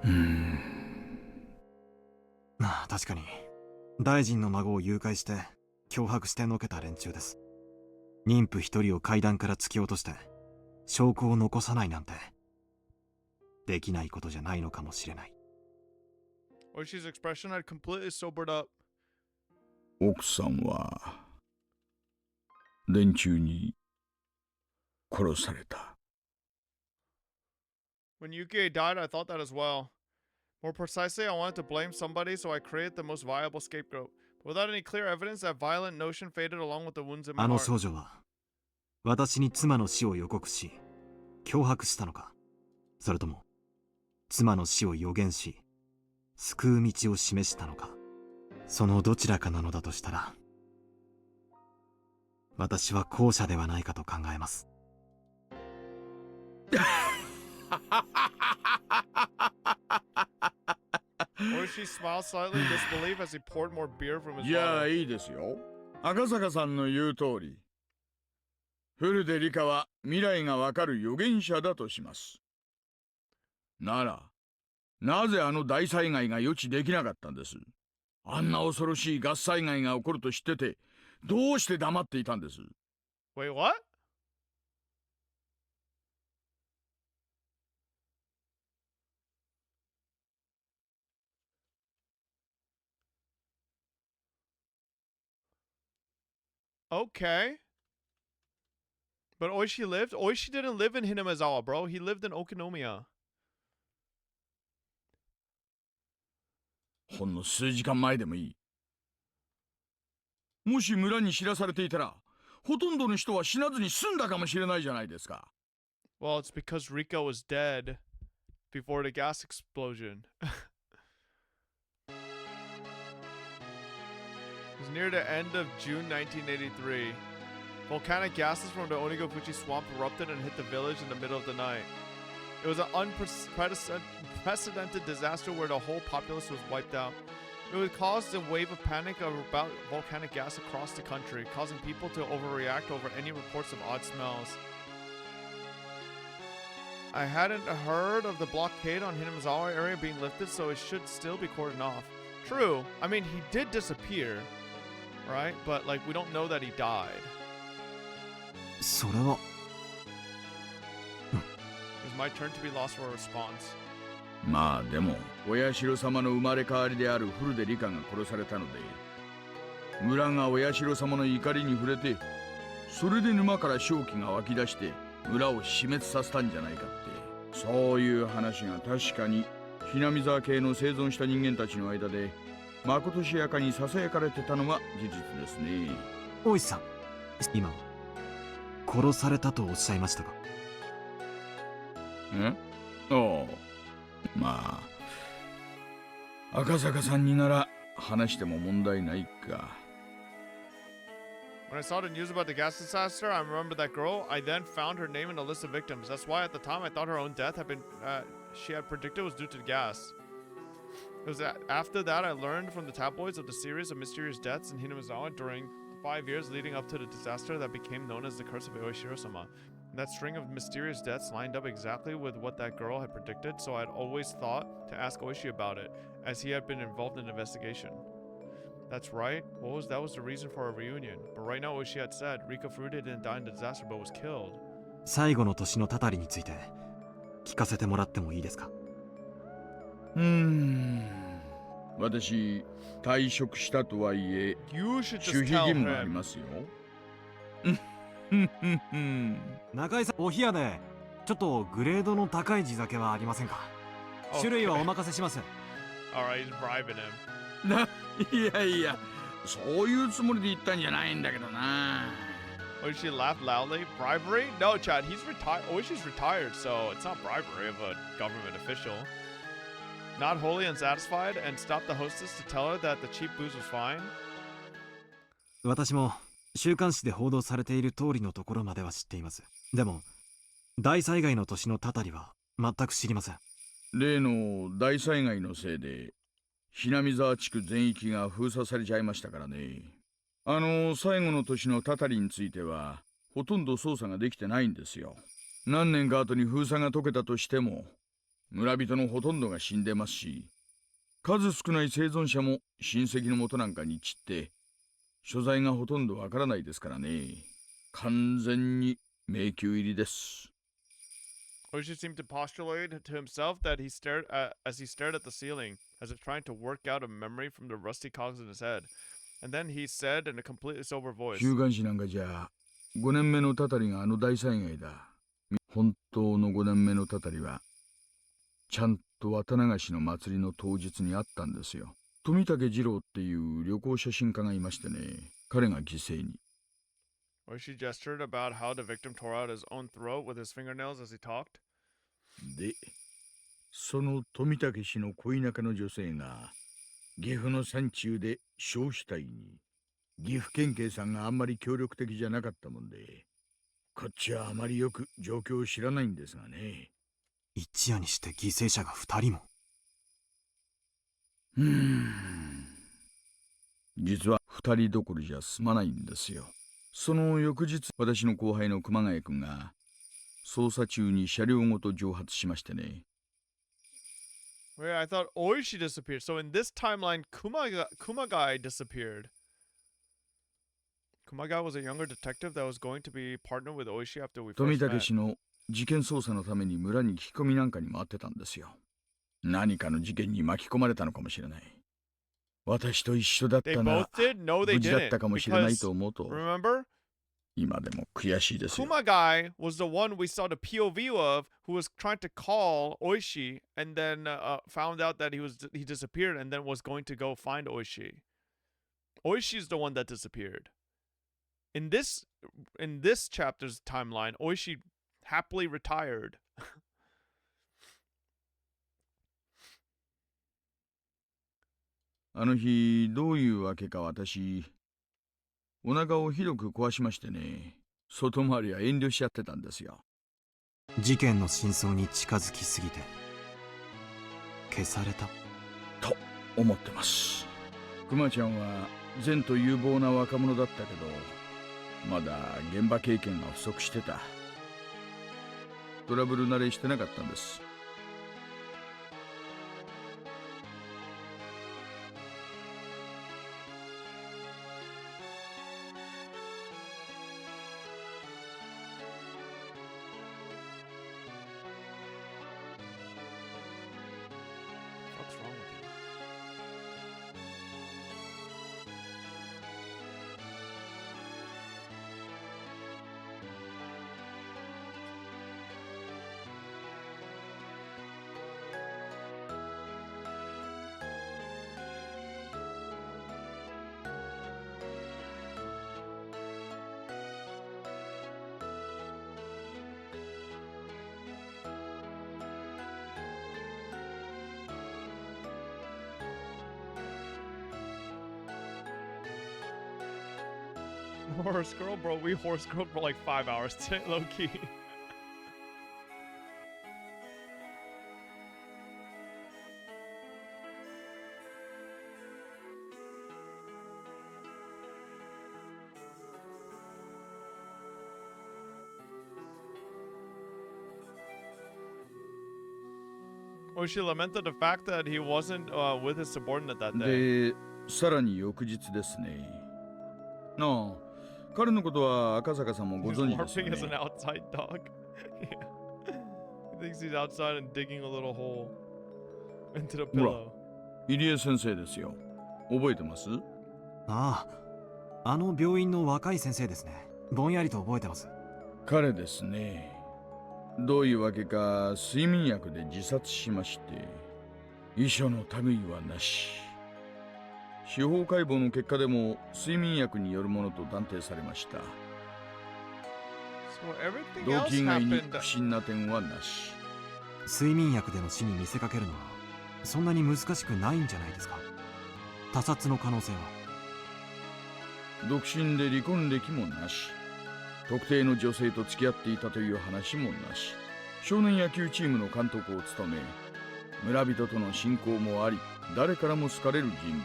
Hmm. まあ確かに大臣の孫を誘拐して脅迫してのけた連中です。妊婦一人を階段から突き落として証拠を残さないなんてできないことじゃないのかもしれない。Oishi's expression had completely sobered up. 奥さんは連中に殺された。When Yuki died, I thought that as well. More precisely, I wanted to blame somebody, so I created the most viable scapegoat. But without any clear evidence, that violent notion faded along with the wounds in my あの heart. 少女は私に妻の死を予告し脅迫したのか、それとも妻の死を予言し救う道を示したのか、そのどちらかなのだとしたら私は後者ではないかと考えます。Oishi smiled slightly in disbelief as he poured more beer from his いや bottle. いいですよ。赤坂さんの言う通り、古出リカは未来がわかる預言者だとします。なら、なぜあの大災害が予知できなかったんです？あんな恐ろしいガス災害が起こると知ってて、どうして黙っていたんです？ Wait, what? Okay. But Oishi lived? Oishi didn't live in Hinamizawa, bro. He lived in Okinomiya. ほんの数時間前でもいい。もし村に知らされていたら、ほとんどの人は死なずに済んだかもしれないじゃないですか。Well, it's because Rika was dead before the gas explosion. It was near the end of June 1983. Volcanic gases from the Onigofuchi swamp erupted and hit the village in the middle of the night. It was an unprecedented disaster where the whole populace was wiped out. It would cause a wave of panic about volcanic gas across the country, causing people to overreact over any reports of odd smells. I hadn't heard of the blockade on Hinamizawa area being lifted, so it should still be cordoned off. True. I mean, he did disappear, right? But, like, we don't know that he died. それは It was my turn to be lost for a response. まあでも、お社様の生まれ変わりである古出リカが殺されたので、村がお社様の怒りに触れて、それで沼から瘴気が湧き出して村を死滅させたんじゃないかってそういう話が確かにひなみ沢系の生存した人間たちの間でまことしやかにささやかれてたのは事実ですね。大石さん、今殺されたとおっしゃいましたか？ああ、まあ赤坂さんになら話しても問題ないか。When I saw the news about the gas disaster, I remember that girl. I then found her name in the list of victims. That's why at the time I thought her own death had been, she had predicted was due to the gas. It was after that I learned from the tabloids of the series of mysterious deaths in Hinamizawa during the 5 years leading up to the disaster that became known as the Curse of Oishiro-sama. That string of mysterious deaths lined up exactly with what that girl had predicted, so I'd always thought to ask Ooishi about it, as he had been involved in the investigation. That's right. That was the reason for our reunion. But right now, Ooishi had said Rika Furude didn't die in the disaster but was killed. 最後の年のたたりについて聞かせてもらってもいいですか？私退職したとはいえ You should 守 just 秘 tell 義務があり him. ますよ。中井さん、お冷やでちょっとグレードの高い地酒はありませんか？ Okay. 種類はお任せします。 Alright, he's bribing him. いやいや、そういうつもりで言ったんじゃないんだけどな。Ooishi laughed loudly. Bribery? No, Chad, he's retired. Ooishi's retired, so it's not bribery of a government official. Not wholly unsatisfied, and stopped the hostess to tell her that the cheap booze was fine. 私も週刊誌で報道されている通りのところまでは知っています。でも大災害の年のたたりは全く知りません。例の大災害のせいでひなみ沢地区全域が封鎖されちゃいましたからね。最後の年のたたりについてはほとんど捜査ができてないんですよ。何年か後に封鎖が解けたとしても村人のほとんどが死んでますし、数少ない生存者も親戚の元なんかに散って所在がほとんどわからないですからね。完全に迷宮入りです。Ooishi seemed to postulate to himself that he stared as he stared at the ceiling, as if trying to work out a memory from the rusty cogs in his head. And then he said in a completely sober voice, 週刊誌なんかじゃ5年目のたたりが大災害だ。本当の5年目のたたりはちゃんと綿流しの祭りの当日にあったんですよ。富武二郎っていう旅行写真家がいましてね、彼が犠牲に。Ooishi gestured about how the victim tore out his own throat with his fingernails as he talked. で、その富武氏の恋仲の女性が岐阜の山中で焼死体に、岐阜県警さんがあんまり協力的じゃなかったもんで、こっちはあまりよく状況を知らないんですがね。一夜にして犠牲者が2人も。実は2人どころじゃ済まないんですよ。その翌日、私の後輩の熊谷君が捜査中に車両ごと蒸発しましてね。Wait, I thought Ooishi disappeared. So in this timeline, Kumagai disappeared. Kumagai was a younger detective that was going to be partnered with Ooishi after we 富 first 武 met. 氏の事件捜査のために村に聞き込みなんかに回ってたんですよ。何かの事件に巻き込まれたのかもしれない。私と一緒だった They な both did? No, they 無事だっ didn't. たかもしれない Because と思うと remember, 今でも悔しいですよ。 Kumagai was the one we saw the POV of who was trying to call Ooishi and then found out that he disappeared and then was going to go find Ooishi. Oishi's the one that disappeared. In this chapter's timeline, Ooishi happily retired. あの日どういうわけか私お腹をひどく壊しましてね、外回りは遠慮しちゃってたんですよ。事件の真相に近づきすぎて消されたと思ってます。熊ちゃんは善と有望な若者だったけどまだ現場経験が不足してた。トラブル慣れしてなかったんです。What's wrong with him? Horse girl, bro. We horse girl for like 5 hours today, low key. Or she lamented the fact that he wasn't with his subordinate that day. で、さらに翌日ですね。なあ、彼のことは赤坂さんもご He's 存知ですよ LARPing as an ね。 outside dog. Yeah. He thinks he's outside and digging a little hole into the ほら、 pillow. 入江先生ですよ。覚えてます？ああ、あの病院の若い先生ですね。ぼんやりと覚えてます。彼ですね。どういうわけか睡眠薬で自殺しまして、遺書の類はなし。司法解剖の結果でも睡眠薬によるものと断定されました。 So everything 動 else 機以外に happened. 不審な点はなし。睡眠薬での死に見せかけるのはそんなに難しくないんじゃないですか。他殺の可能性は。独身で離婚歴もなし。特定の女性と付き合っていたという話もなし。少年野球チームの監督を務め、村人との親交もあり、誰からも好かれる人物。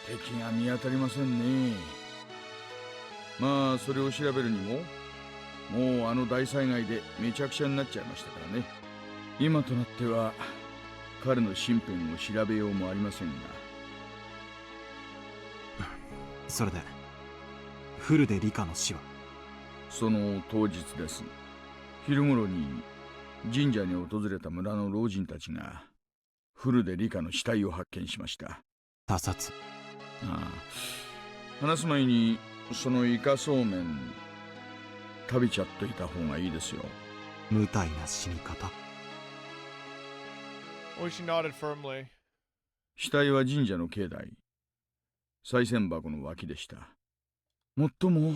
敵が見当たりませんね。まあそれを調べるにも、もうあの大災害でめちゃくちゃになっちゃいましたからね。今となっては彼の身辺を調べようもありませんが。それでフルでリカの死は？その当日です。昼頃に神社に訪れた村の老人たちがフルでリカの死体を発見しました。他殺？ああ、話す前にそのイカそうめん食べちゃっといた方がいいですよ。無体な死に方？ Ooishi nodded firmly. 死体は神社の境内、賽銭箱の脇でした。もっとも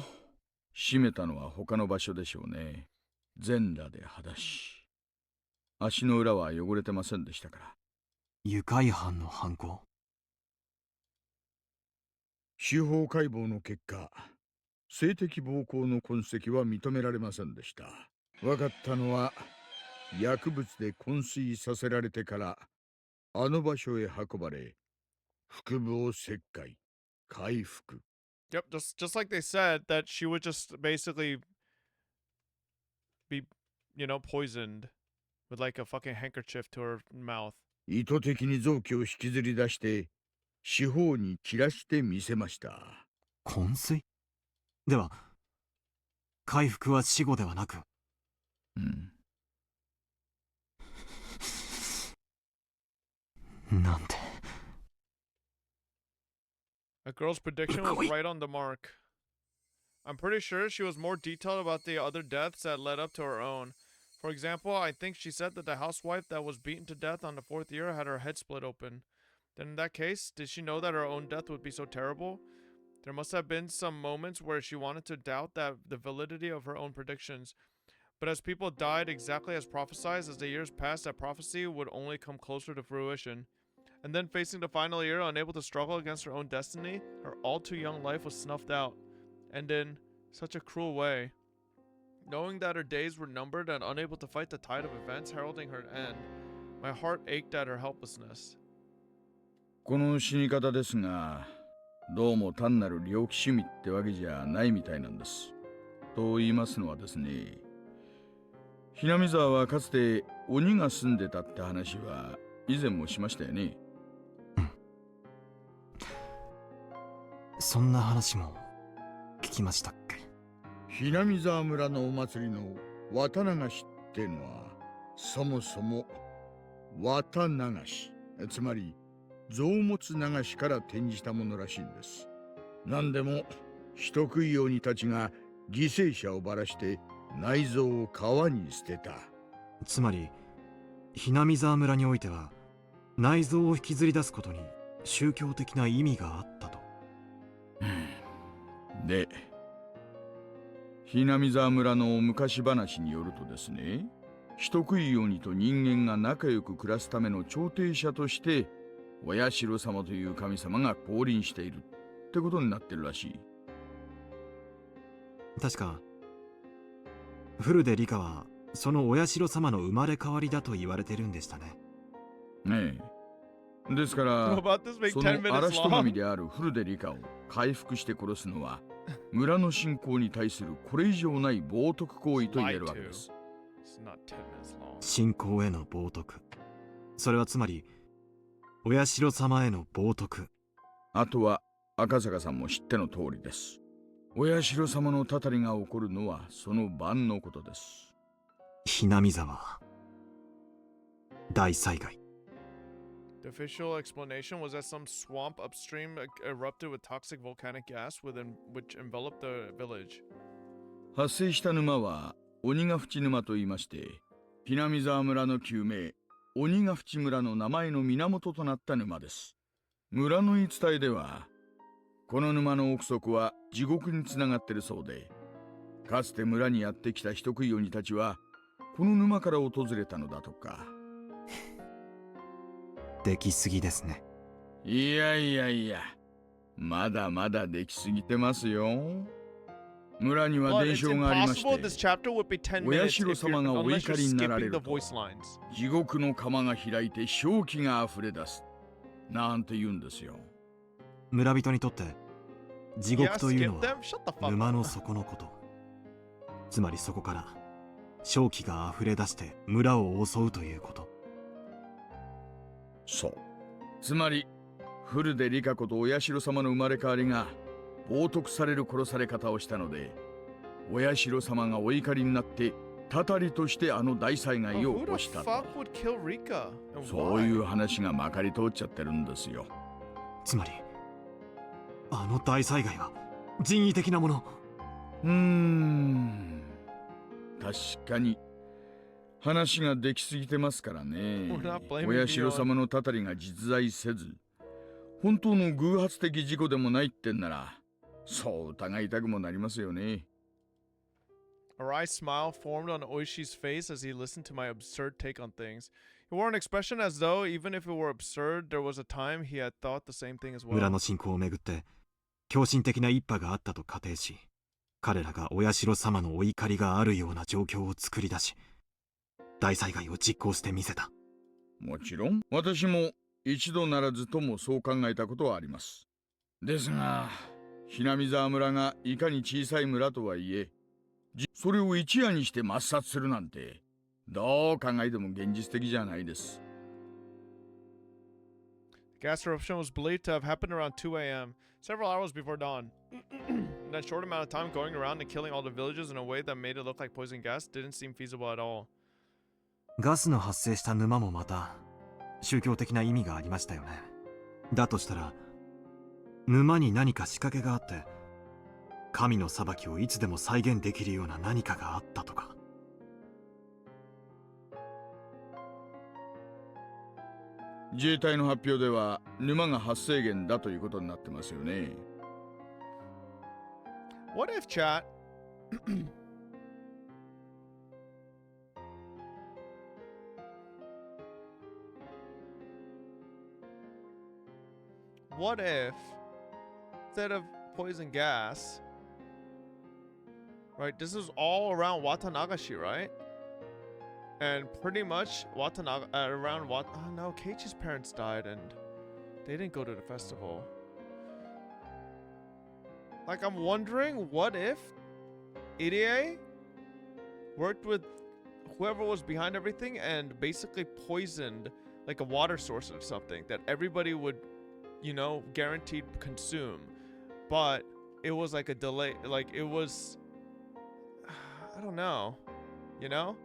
閉めたのは他の場所でしょうね。全裸で裸足。足の裏は汚れてませんでしたから。愉快犯の犯行？司法解剖の結果、性的暴行の痕跡は認められませんでした。分かったのは、薬物で昏睡させられてからあの場所へ運ばれ、腹部を切開、回復。 Yep, just like they said that she would just basically be, poisoned with like a fucking handkerchief to her mouth. 意図的に臓器を引きずり出して四方に散らしてみせました。昏睡？では回復は死後ではなく？うん。なんて。A girl's prediction was right on the mark. I'm pretty sure she was more detailed about the other deaths that led up to her own. For example, I think she said that the housewife that was beaten to death on the 4th year had her head split open. Then in that case, did she know that her own death would be so terrible? There must have been some moments where she wanted to doubt the validity of her own predictions. But as people died exactly as prophesied, as the years passed, that prophecy would only come closer to fruition. And then facing the final year, unable to struggle against her own destiny, her all too young life was snuffed out. And in such a cruel way. Knowing that her days were numbered and unable to fight the tide of events heralding her end, my heart ached at her helplessness. この死に方ですが、どうも単なる猟奇趣味ってわけじゃないみたいなんです。と言いますのはですね、ひなみ沢はかつて鬼が住んでたって話は以前もしましたよね。うん。そんな話も聞きましたっけ？ひなみ沢村のお祭りの綿流しってのは、そもそも綿流し、つまり臓物流しから転じたものらしいんです。何でも人食い鬼たちが犠牲者をばらして内臓を川に捨てた。つまりひなみ沢村においては内臓を引きずり出すことに宗教的な意味があったと。で、ひなみ沢村の昔話によるとですね、人食い鬼と人間が仲良く暮らすための調停者としてお社様という神様が降臨しているってことになってるらしい。確か古出リカはそのお社様の生まれ変わりだと言われてるんでしたね。ええ。ですから、その嵐と神である古出リカを回復して殺すのは村の信仰に対するこれ以上ない冒涜行為と言えるわけです。信仰への冒涜。それはつまりお社様への冒涜。あとは赤坂さんも知っての通りです。お社様のたたりが起こるのはその晩のことです。ひなみ沢大災害。The official explanation was that some swamp upstream erupted with toxic volcanic gas which enveloped the village. 発生した沼は鬼ヶ淵沼と言いまして、ひなみ沢村の旧名鬼ヶ淵村の名前の源となった沼です。村の言い伝えでは、この沼の奥底は地獄につながっているそうで、かつて村にやってきた人食い鬼たちはこの沼から訪れたのだとか。できすぎですね。いやいやいや、まだまだできすぎてますよ。村には伝承がありまして、お社様がお怒りになられると地獄の釜が開いて正気があふれ出すなんて言うんですよ。村人にとって地獄というのは沼の底のこと。つまりそこから正気があふれ出して村を襲うということ。そう。つまり古出リカ子とお社様の生まれ変わりが冒涜される殺され方をしたので、お社様がお怒りになってたたりとしてあの大災害を起こしたと。そういう話がまかり通っちゃってるんですよ。つまりあの大災害は人為的なもの。確かに話ができすぎてますからね。お社様のたたりが実在せず、本当の偶発的事故でもないってんなら、そう疑いたくもなりますよね。A wry smile formed on Ooishi's face as he listened to my absurd take on things. He wore an expression as though, even if it were absurd, there was a time he had thought the same thing as well. 村の信仰をめぐって狂信的な一派があったと仮定し、彼らがお社様のお怒りがあるような状況を作り出し、大災害を実行してみせた。もちろん私も一度ならずともそう考えたことはあります。ですがひなみ沢村がいかに小さい村とはいえ、それを一夜にして抹殺するなんてどう考えても現実的じゃないです。The gas eruption was believed to have happened around 2 a.m., several hours before dawn. In that short amount of time, going around and killing all the villagers in a way that made it look like poison gas didn't seem feasible at all. ガスの発生した沼もまた宗教的な意味がありましたよね。だとしたら沼に何か仕掛けがあって、神の裁きをいつでも再現できるような何かがあったとか。自衛隊の発表では沼が発生源だということになってますよね。What if, chat? What if, instead of poison gas, right, this is all around Watanagashi, right? And pretty much around oh no, Keiichi's parents died and they didn't go to the festival. Like, I'm wondering, what if Irie worked with whoever was behind everything and basically poisoned like a water source or something that everybody would, you know, guaranteed consume, but it was like a delay, like it was, I don't know, you know,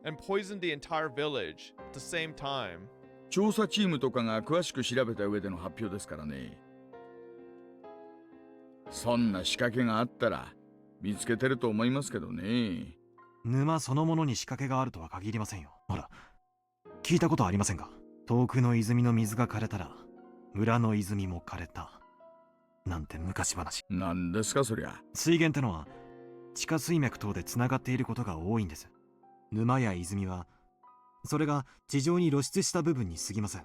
and poisoned the entire village at the same time. 調査チームとかが詳しく調べた上での発表ですからね。そんな仕掛けがあったら見つけてると思いますけどね。沼そのものに仕掛けがあるとは限りませんよ。ほら、聞いたことありませんか？遠くの泉の水が枯れたら村の泉も枯れたなんて昔話。なんですかそりゃ。水源ってのは地下水脈等でつながっていることが多いんです。沼や泉はそれが地上に露出した部分に過ぎません。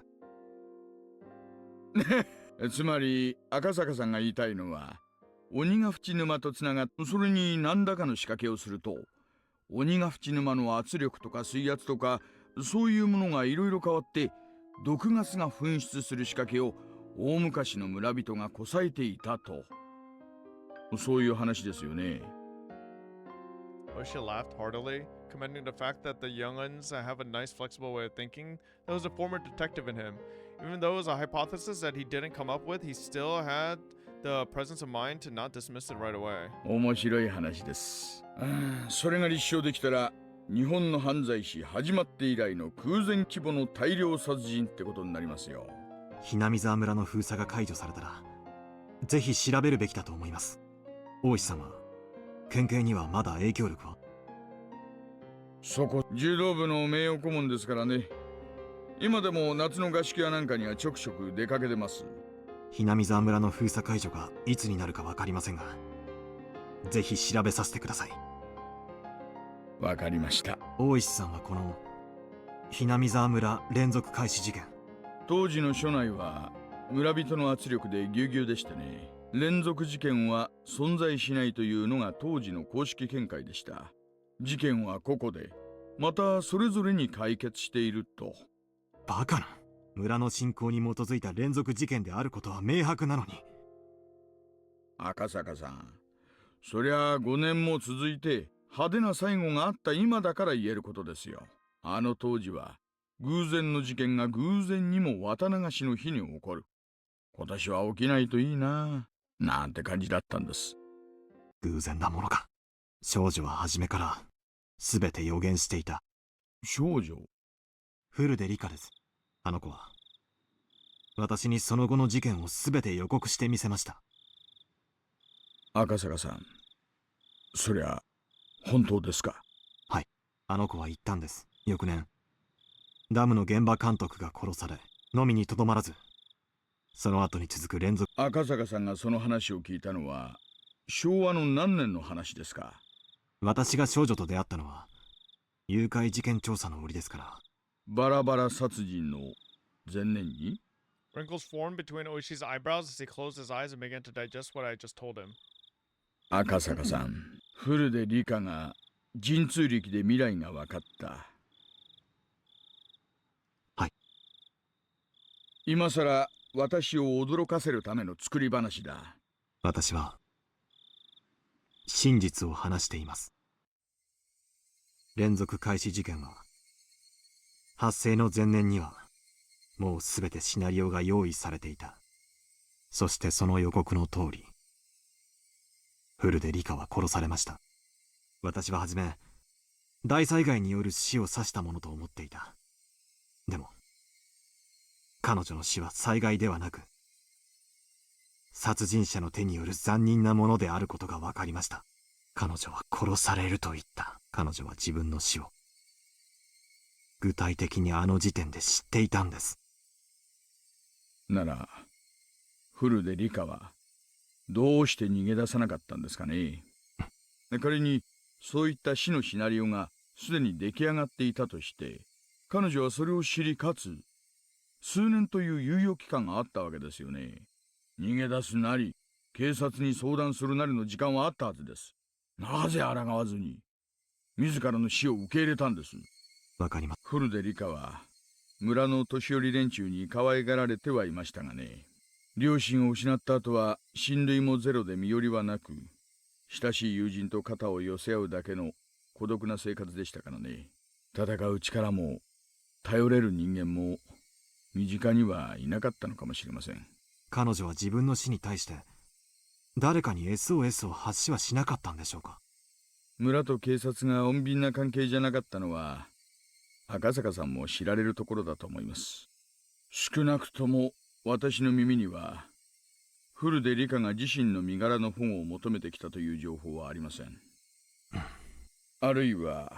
つまり赤坂さんが言いたいのは、鬼ヶ淵沼とつながって、それに何らかの仕掛けをすると、鬼ヶ淵沼の圧力とか水圧とか、そういうものがいろいろ変わって、毒ガスが噴出する仕掛けを大昔の村人がこさえていたと。そういう話ですよね。Ooishi laughed heartily, commending the fact that the younguns have a nice, flexible way of thinking. There was a former detective in him. Even though it was a hypothesis that he didn't come up with, he still had the presence of mind to not dismiss it right away. 面白い話です。それが立証できたら、日本の犯罪史始まって以来の空前規模の大量殺人ってことになりますよ。ひなみ沢村の封鎖が解除されたら、ぜひ調べるべきだと思います。大石さんは、県警にはまだ影響力は？そこ、柔道部の名誉顧問ですからね。今でも夏の合宿やなんかにはちょくちょく出かけてます。ひなみ沢村の封鎖解除がいつになるかわかりませんが、ぜひ調べさせてください。わかりました。大石さんはこのひなみ沢村連続開始事件、当時の署内は村人の圧力でぎゅうぎゅうでしてね、連続事件は存在しないというのが当時の公式見解でした。事件は個々で、またそれぞれに解決していると。バカな。村の信仰に基づいた連続事件であることは明白なのに。赤坂さん、そりゃ5年も続いて派手な最後があった今だから言えることですよ。あの当時は偶然の事件が偶然にも綿流しの日に起こる。今年は起きないといいな、なんて感じだったんです。偶然なものか。少女は初めから全て予言していた。少女？フルでリカです。あの子は私にその後の事件を全て予告してみせました。赤坂さん、そりゃ本当ですか？はい、あの子は言ったんです。翌年ダムの現場監督が殺されのみにとどまらず、その後に続く連続。赤坂さんがその話を聞いたのは昭和の何年の話ですか？私が少女と出会ったのは誘拐事件調査の折ですから。バラバラ殺人の前年に？ Wrinkles formed between Oishi's eyebrows as he closed his eyes and began to digest what I just told him. 赤坂さん、フルで理科が神通力で未来が分かった。はい。今さら私を驚かせるための作り話だ。私は真実を話しています。連続開始事件は発生の前年にはもうすべてシナリオが用意されていた。そしてその予告の通り、フルでリカは殺されました。私は初め大災害による死を指したものと思っていた。でも彼女の死は災害ではなく殺人者の手による残忍なものであることが分かりました。彼女は殺されると言った。彼女は自分の死を具体的にあの時点で知っていたんです。ならフルでリカはどうして逃げ出さなかったんですかね。仮にそういった死のシナリオがすでに出来上がっていたとして、彼女はそれを知り、かつ数年という猶予期間があったわけですよね。逃げ出すなり警察に相談するなりの時間はあったはずです。なぜ抗わずに自らの死を受け入れたんです？わかります。フルでリカは村の年寄り連中に可愛がられてはいましたがね、両親を失った後は親類もゼロで身寄りはなく、親しい友人と肩を寄せ合うだけの孤独な生活でしたからね。戦う力も頼れる人間も身近にはいなかったのかもしれません。彼女は自分の死に対して誰かに SOS を発しはしなかったんでしょうか？村と警察が穏便な関係じゃなかったのは赤坂さんも知られるところだと思います。少なくとも私の耳にはフルでリカが自身の身柄の保護を求めてきたという情報はありません。あるいは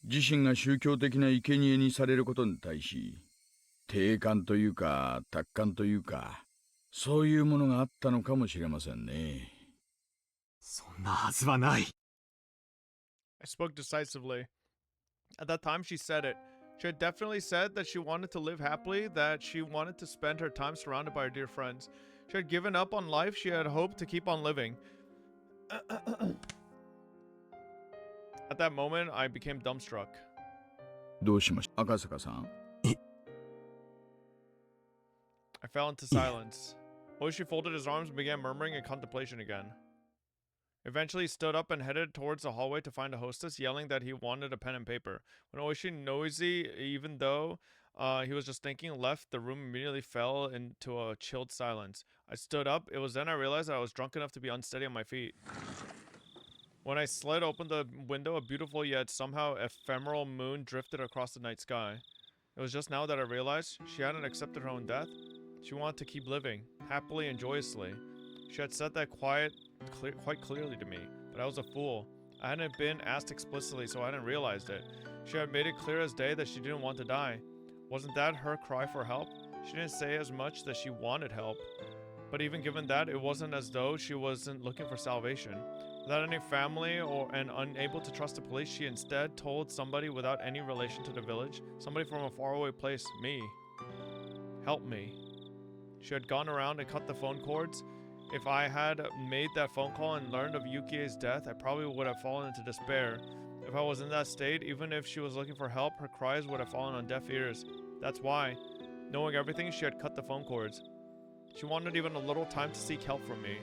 自身が宗教的な生贄にされることに対し定感というか達観というか、そういうものがあったのかもしれませんね。そんなはずはない。I spoke decisively. At that time, she said it. She had definitely said that she wanted to live happily, that she wanted to spend her time surrounded by her dear friends. She had given up on life. She had hoped to keep on living. At that moment, I became dumbstruck. どうしました赤坂さん I fell into silence. Ooishi folded his arms and began murmuring in contemplation again. Eventually, he stood up and headed towards the hallway to find a hostess, yelling that he wanted a pen and paper. When Ooishi, noisy, even though he was just thinking, left, the room immediately fell into a chilled silence. I stood up. It was then I realized that I was drunk enough to be unsteady on my feet. When I slid open the window, a beautiful yet somehow ephemeral moon drifted across the night sky. It was just now that I realized she hadn't accepted her own death. She wanted to keep living, happily and joyously. She had said that quite clearly to me, but I was a fool. I hadn't been asked explicitly, so I hadn't realized it. She had made it clear as day that she didn't want to die. Wasn't that her cry for help? She didn't say as much that she wanted help. But even given that, it wasn't as though she wasn't looking for salvation. Without any family and unable to trust the police, she instead told somebody without any relation to the village, somebody from a faraway place, me. Help me. She had gone around and cut the phone cords. If I had made that phone call and learned of Yukie's death, I probably would have fallen into despair. If I was in that state, even if she was looking for help, her cries would have fallen on deaf ears. That's why, knowing everything, she had cut the phone cords. She wanted even a little time to seek help from me.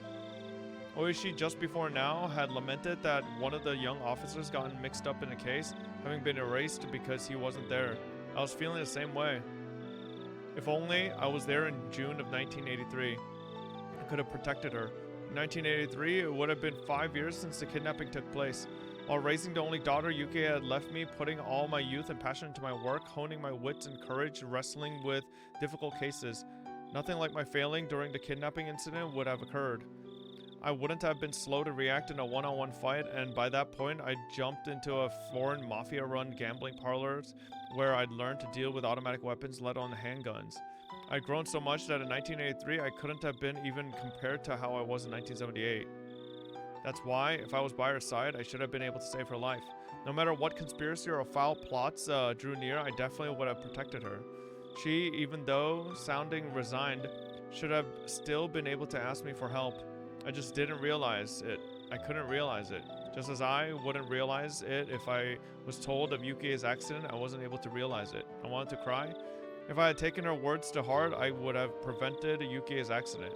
Ooishi, just before now, had lamented that one of the young officers gotten mixed up in a case, having been erased because he wasn't there. I was feeling the same way. If only I was there in June of 1983. I could have protected her. In 1983, it would have been 5 years since the kidnapping took place. While raising the only daughter, Yuki had left me, putting all my youth and passion into my work, honing my wits and courage, wrestling with difficult cases. Nothing like my failing during the kidnapping incident would have occurred. I wouldn't have been slow to react in a one-on-one fight, and by that point, I jumped into a foreign mafia-run gambling parlors where I'd learned to deal with automatic weapons, let alone handguns. I'd grown so much that in 1983, I couldn't have been even compared to how I was in 1978. That's why, if I was by her side, I should have been able to save her life. No matter what conspiracy or foul plots drew near, I definitely would have protected her. She, even though sounding resigned, should have still been able to ask me for help. I just didn't realize it. I couldn't realize it. Just as I wouldn't realize it if I was told of Yuki's accident, I wasn't able to realize it. I wanted to cry. If I had taken her words to heart, I would have prevented Yuki's accident.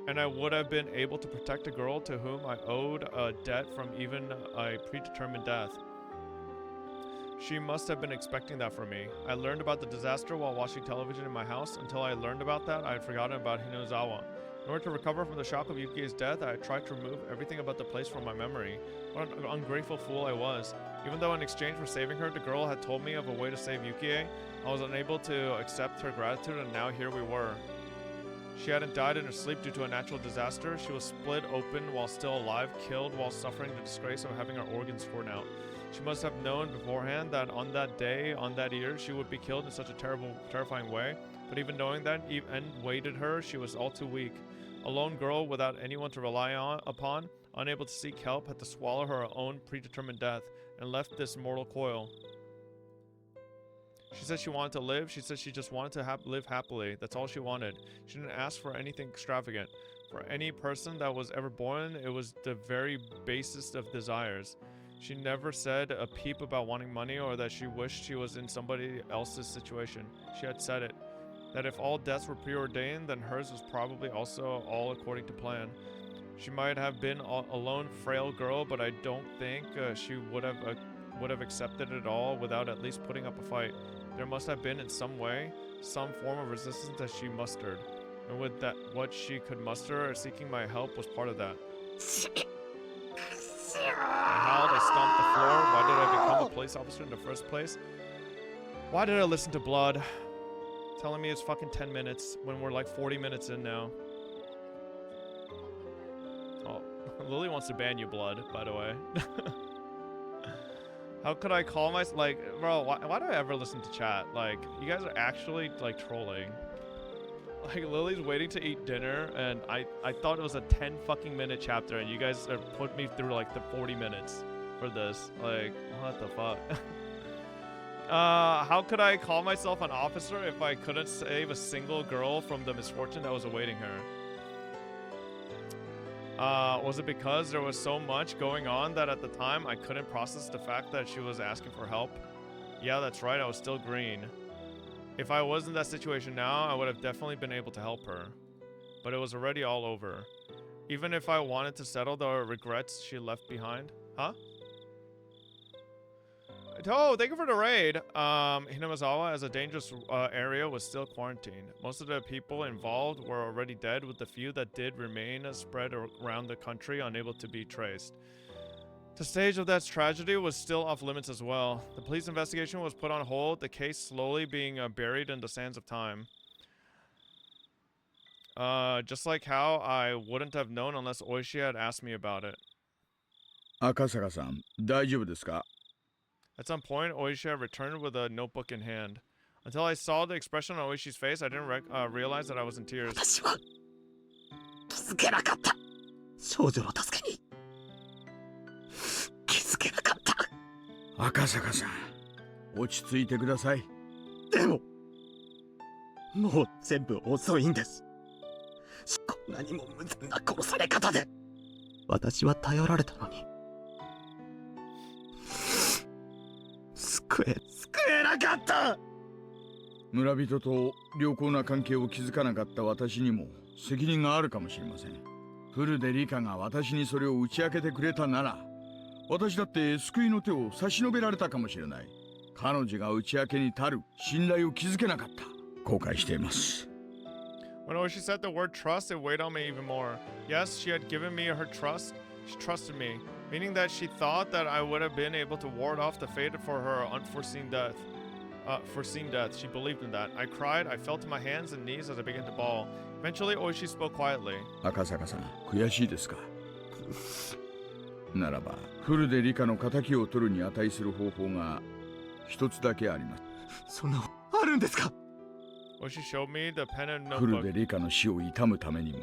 And I would have been able to protect a girl to whom I owed a debt from even a predetermined death. She must have been expecting that from me. I learned about the disaster while watching television in my house. Until I learned about that, I had forgotten about Hinozawa. In order to recover from the shock of Yuki's death, I tried to remove everything about the place from my memory. What an ungrateful fool I was. Even though in exchange for saving her, the girl had told me of a way to save Yukie, I was unable to accept her gratitude, and now here we were. She hadn't died in her sleep due to a natural disaster. She was split open while still alive, killed while suffering the disgrace of having her organs torn out. She must have known beforehand that on that day, on that year, she would be killed in such a terrifying way. But even knowing that and waited her, she was all too weak. A lone girl without anyone to rely upon, unable to seek help, had to swallow her own predetermined death and left this mortal coil. She said she wanted to live. She said she just wanted to live happily. That's all she wanted. She didn't ask for anything extravagant. For any person that was ever born, it was the very basest of desires. She never said a peep about wanting money or that she wished she was in somebody else's situation. She had said it. That if all deaths were preordained, then hers was probably also all according to plan. She might have been a lone, frail girl, but I don't think she would have accepted it all without at least putting up a fight. There must have been in some way, some form of resistance that she mustered. And with that, what she could muster, seeking my help was part of that. I howled, I stomped the floor. Why did I become a police officer in the first place? Why did I listen to Blood? Telling me it's fucking 10 minutes when we're like 40 minutes in now. Oh, Lily wants to ban you, Blood, by the way. How could I call myself, like, bro, why do I ever listen to chat? Like, you guys are actually, like, trolling. Like, Lily's waiting to eat dinner, and I thought it was a 10 fucking minute chapter, and you guys are put me through, like, the 40 minutes for this. Like, what the fuck? How could I call myself an officer if I couldn't save a single girl from the misfortune that was awaiting her? Was it because there was so much going on that at the time I couldn't process the fact that she was asking for help? Yeah, that's right, I was still green. If I was in that situation now, I would have definitely been able to help her. But it was already all over. Even if I wanted to settle the regrets she left behind. Huh? Oh, thank you for the raid. Hinamazawa, as a dangerous area, was still quarantined. Most of the people involved were already dead, with the few that did remain spread around the country, unable to be traced. The stage of that tragedy was still off limits as well. The police investigation was put on hold, the case slowly being buried in the sands of time. Just like how I wouldn't have known unless Ooishi had asked me about it. 赤坂さん、大丈夫ですか? At some point, Ooishi had returned with a notebook in hand. Until I saw the expression on Oishi's face, I didn't realize that I was in tears. 私は気づけなかった。少女の助けに気づけなかった。赤坂さん、落ち着いてください。でも、もう全部遅いんです。こんなにも無残な殺され方で、私は頼られたのに。救えなかった。村人と良好な関係を築かなかった私にも責任があるかもしれません。フルでリカが私にそれを打ち明けてくれたなら、私だって救いの手を差し伸べられたかもしれない。彼女が打ち明けに足る信頼を築けなかった。後悔しています。When Ooishi said the word trust, it weighed on me even more. Yes, she had given me her trust. She trusted me, meaning that she thought that I would have been able to ward off the fate for her unforeseen death. She believed in that. I cried. I fell to my hands and knees as I began to bawl. Eventually, Ooishi spoke quietly. 赤坂さん、悔しいですか? ならば、フルでリカの仇を取るに値する方法が一つだけあります。そんなあるんですか? Ooishi showed me the pen and notebook. フルでリカの死を悼むためにも。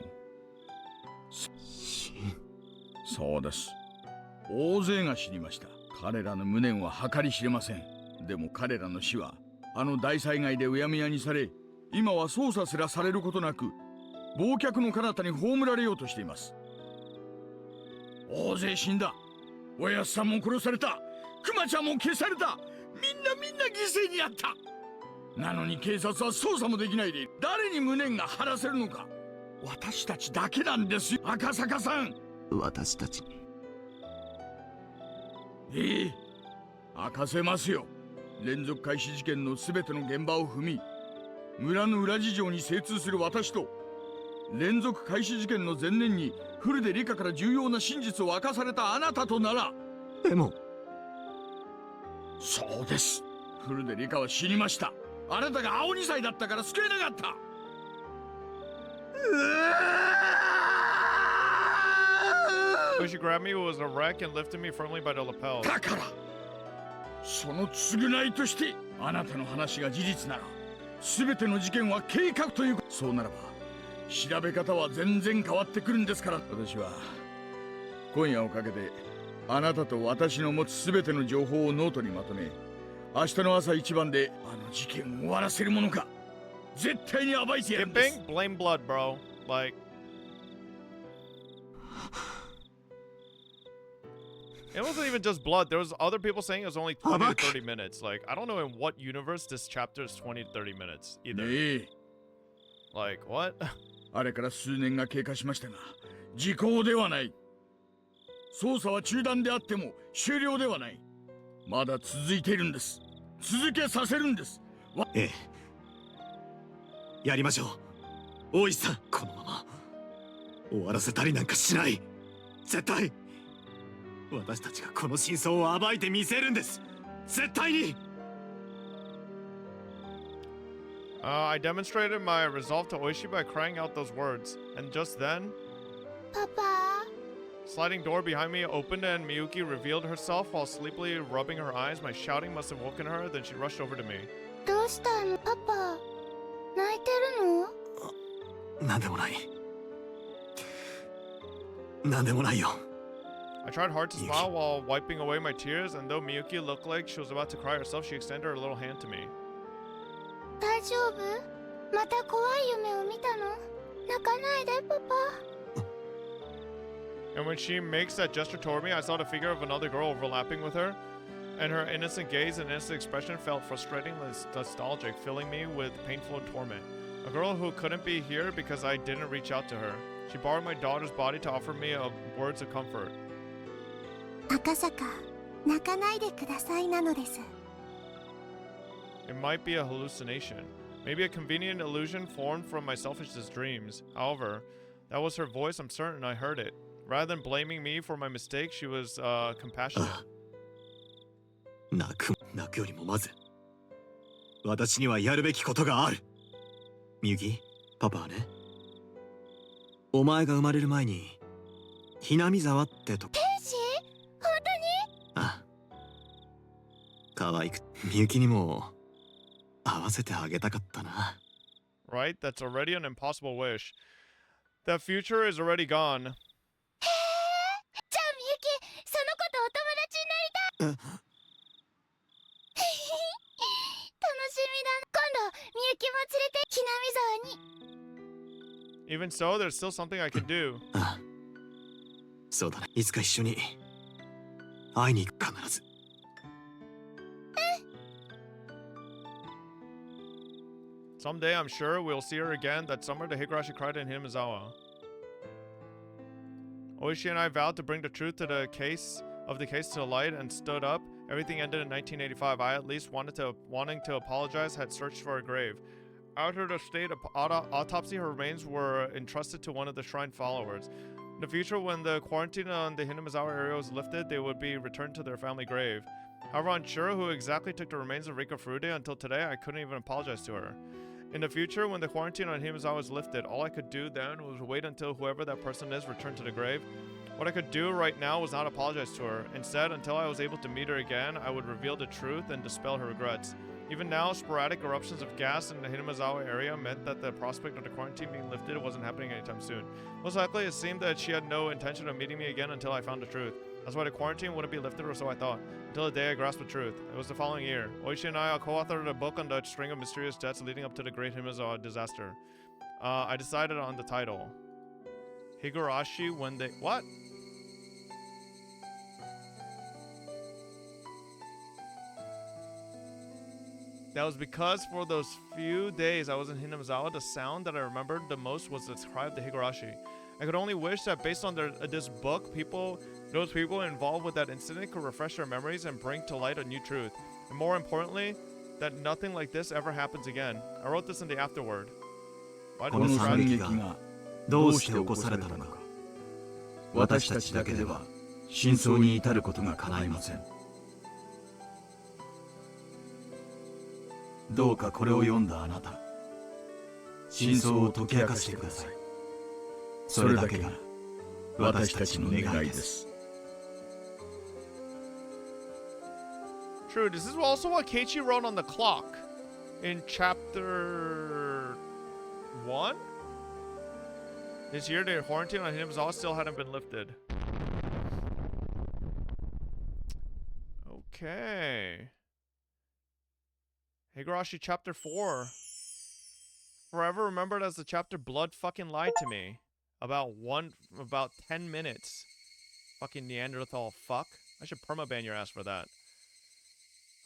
そうです。大勢が死にました。彼らの無念は計り知れません。でも彼らの死はあの大災害でうやむやにされ、今は捜査すらされることなく忘却の彼方に葬られようとしています。大勢死んだ。おやっさんも殺された。クマちゃんも消された。みんな犠牲になった。なのに警察は捜査もできないで、誰に無念が晴らせるのか。私たちだけなんですよ、赤坂さん。私たちに。明かせますよ。連続開始事件の全ての現場を踏み、村の裏事情に精通する私と、連続開始事件の前年にフルでリカから重要な真実を明かされたあなたとなら。でも、そうです。フルでリカは死にました。あなたが青2歳だったから救えなかった。Ooishi grabbed me, who was a wreck, and lifted me firmly by the lapels. だからその償いとしてあなたの話が事実なら、全ての事件は計画という。そうならば調べ方は全然変わってくるんですから。私は今夜をかけてあなたと私の持つ全ての情報をノートにまとめ、明日の朝一番であの事件を終わらせるものか絶対に暴いてやるんです。 Skipping? Blame blood, bro. Like... It wasn't even just blood. There was other people saying it was only 20 to 30 minutes. Like, I don't know in what universe this chapter is 20 to 30 minutes either. Like, what? あれから数年が経過しましたが、時効ではない。捜査は中断であっても終了ではない。まだ続いているんです。続けさせるんです。ええ。やりましょう。大石さん、このまま終わらせたりなんかしない。絶対。私たちがこの真相を暴いてみせるんです。絶対に。I demonstrated my resolve to Ooishi by crying out those words, and just then, Papa. Sliding door behind me opened and Miyuki revealed herself while sleepily rubbing her eyes. My shouting must have woken her, then she rushed over to me. どうしたの、パパ？泣いてるの？なんでもない。なんでもないよ。I tried hard to smile while wiping away my tears, and though Miyuki looked like she was about to cry herself, she extended her little hand to me. 大丈夫？また怖い夢を見たの？泣かないで、パパ。And when she makes that gesture toward me, I saw the figure of another girl overlapping with her, and her innocent gaze and innocent expression felt frustratingly nostalgic, filling me with painful torment. A girl who couldn't be here because I didn't reach out to her. She borrowed my daughter's body to offer me words of comfort. 赤坂、泣かないでくださいなのです。 It might be a hallucination. Maybe a convenient illusion formed from my selfishest dreams. However, that was her voice. I'm certain I heard it. Rather than blaming me for my mistake, she was compassionate. 泣くよりもまず私にはやるべきことがある。みゆき、パパはね、お前が生まれる前にひなみ沢ってとこ。天使？本当に？ああ、可愛くみゆきにも合わせてあげたかったな。 Right? That's already an impossible wish. That future is already gone. へえ。じゃあみゆき、その子とお友達になりたい。楽しみだ。今度みゆきも連れてひなみ沢に。 Even so, there's still something I can do. ああ、そうだね。いつか一緒に会いに行く、必ず。Someday, I'm sure we'll see her again. That summer, the Higurashi cried in Himazawa. Ooishi and I vowed to bring the truth to the case to light and stood up. Everything ended in 1985. I at least wanting to apologize, had searched for a grave. After the state autopsy, her remains were entrusted to one of the shrine followers. In the future, when the quarantine on the Hinamizawa area was lifted, they would be returned to their family grave. However, unsure who exactly took the remains of Rika Furude, until today I couldn't even apologize to her. In the future, when the quarantine on Himazawa was lifted, all I could do then was wait until whoever that person is returned to the grave. What I could do right now was not apologize to her. Instead, until I was able to meet her again, I would reveal the truth and dispel her regrets. Even now, sporadic eruptions of gas in the Hinamizawa area meant that the prospect of the quarantine being lifted wasn't happening anytime soon. Most likely, it seemed that she had no intention of meeting me again until I found the truth. That's why the quarantine wouldn't be lifted, or so I thought, until the day I grasped the truth. It was the following year. Ooishi and I co-authored a book on the string of mysterious deaths leading up to the Great Himazawa disaster. I decided on the title. Higurashi when they... What? That was because for those few days I was in Hinamizawa, the sound that I remembered the most was the cry of the Higurashi. I could only wish that based on this book, those people involved with that incident could refresh their memories and bring to light a new truth. And more importantly, that nothing like this ever happens again. I wrote this in the afterword. Why did this tragedy? どうして起こされたのか、私たちだけでは真相に至ることが叶いません。どうかこれを読んだあなた、真相を解き明かしてください。それだけが私たちの願いです。 True, this is also what Keiichi wrote on the clock in chapter 1. This year, the quarantine on Hinamizawa still hadn't been lifted. Okay. Higurashi chapter 4. Forever remembered as the chapter Blood fucking lied to me. About 10 minutes. Fucking Neanderthal fuck. I should permaban your ass for that.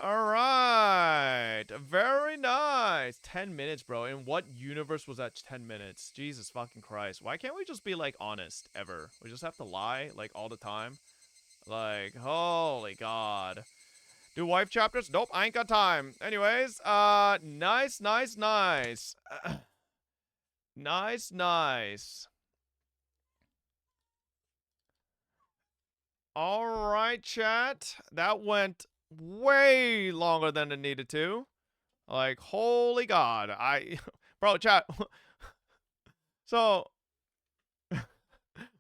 Alright. Very nice. 10 minutes, bro. In what universe was that 10 minutes? Jesus fucking Christ. Why can't we just be, like, honest, ever? We just have to lie, like, all the time? Like, holy God. Do wife chapters? Nope, I ain't got time. Anyways, nice. Nice. Alright, chat. That went way longer than it needed to. Like, holy God. Bro, chat. So,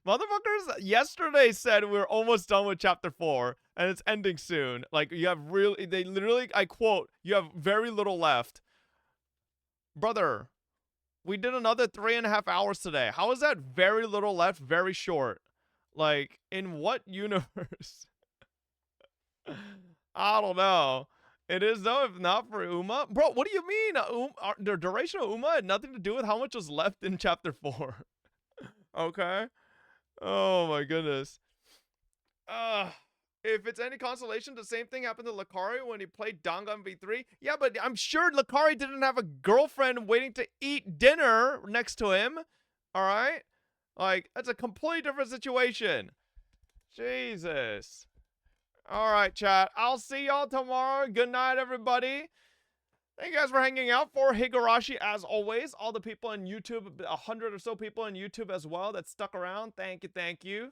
motherfuckers yesterday said we're almost done with chapter 4 and it's ending soon. Like, you have they literally, I quote, you have very little left. Brother, we did another 3.5 hours today. How is that very little left, very short? Like, in what universe? I don't know. It is though, if not for Uma. Bro, what do you mean? The duration of Uma had nothing to do with how much was left in chapter 4. Okay. Oh my goodness. If it's any consolation, the same thing happened to Lakari when he played Dangan V3. Yeah, but I'm sure Lakari didn't have a girlfriend waiting to eat dinner next to him. All right? Like, that's a completely different situation. Jesus. All right, chat. I'll see y'all tomorrow. Good night, everybody. Thank you guys for hanging out. For Higurashi, as always. All the people on YouTube, 100 or so people on YouTube as well that stuck around. Thank you, thank you.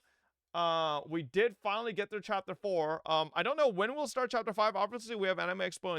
We did finally get through chapter 4. I don't know when we'll start chapter 5. Obviously, we have Anime Expo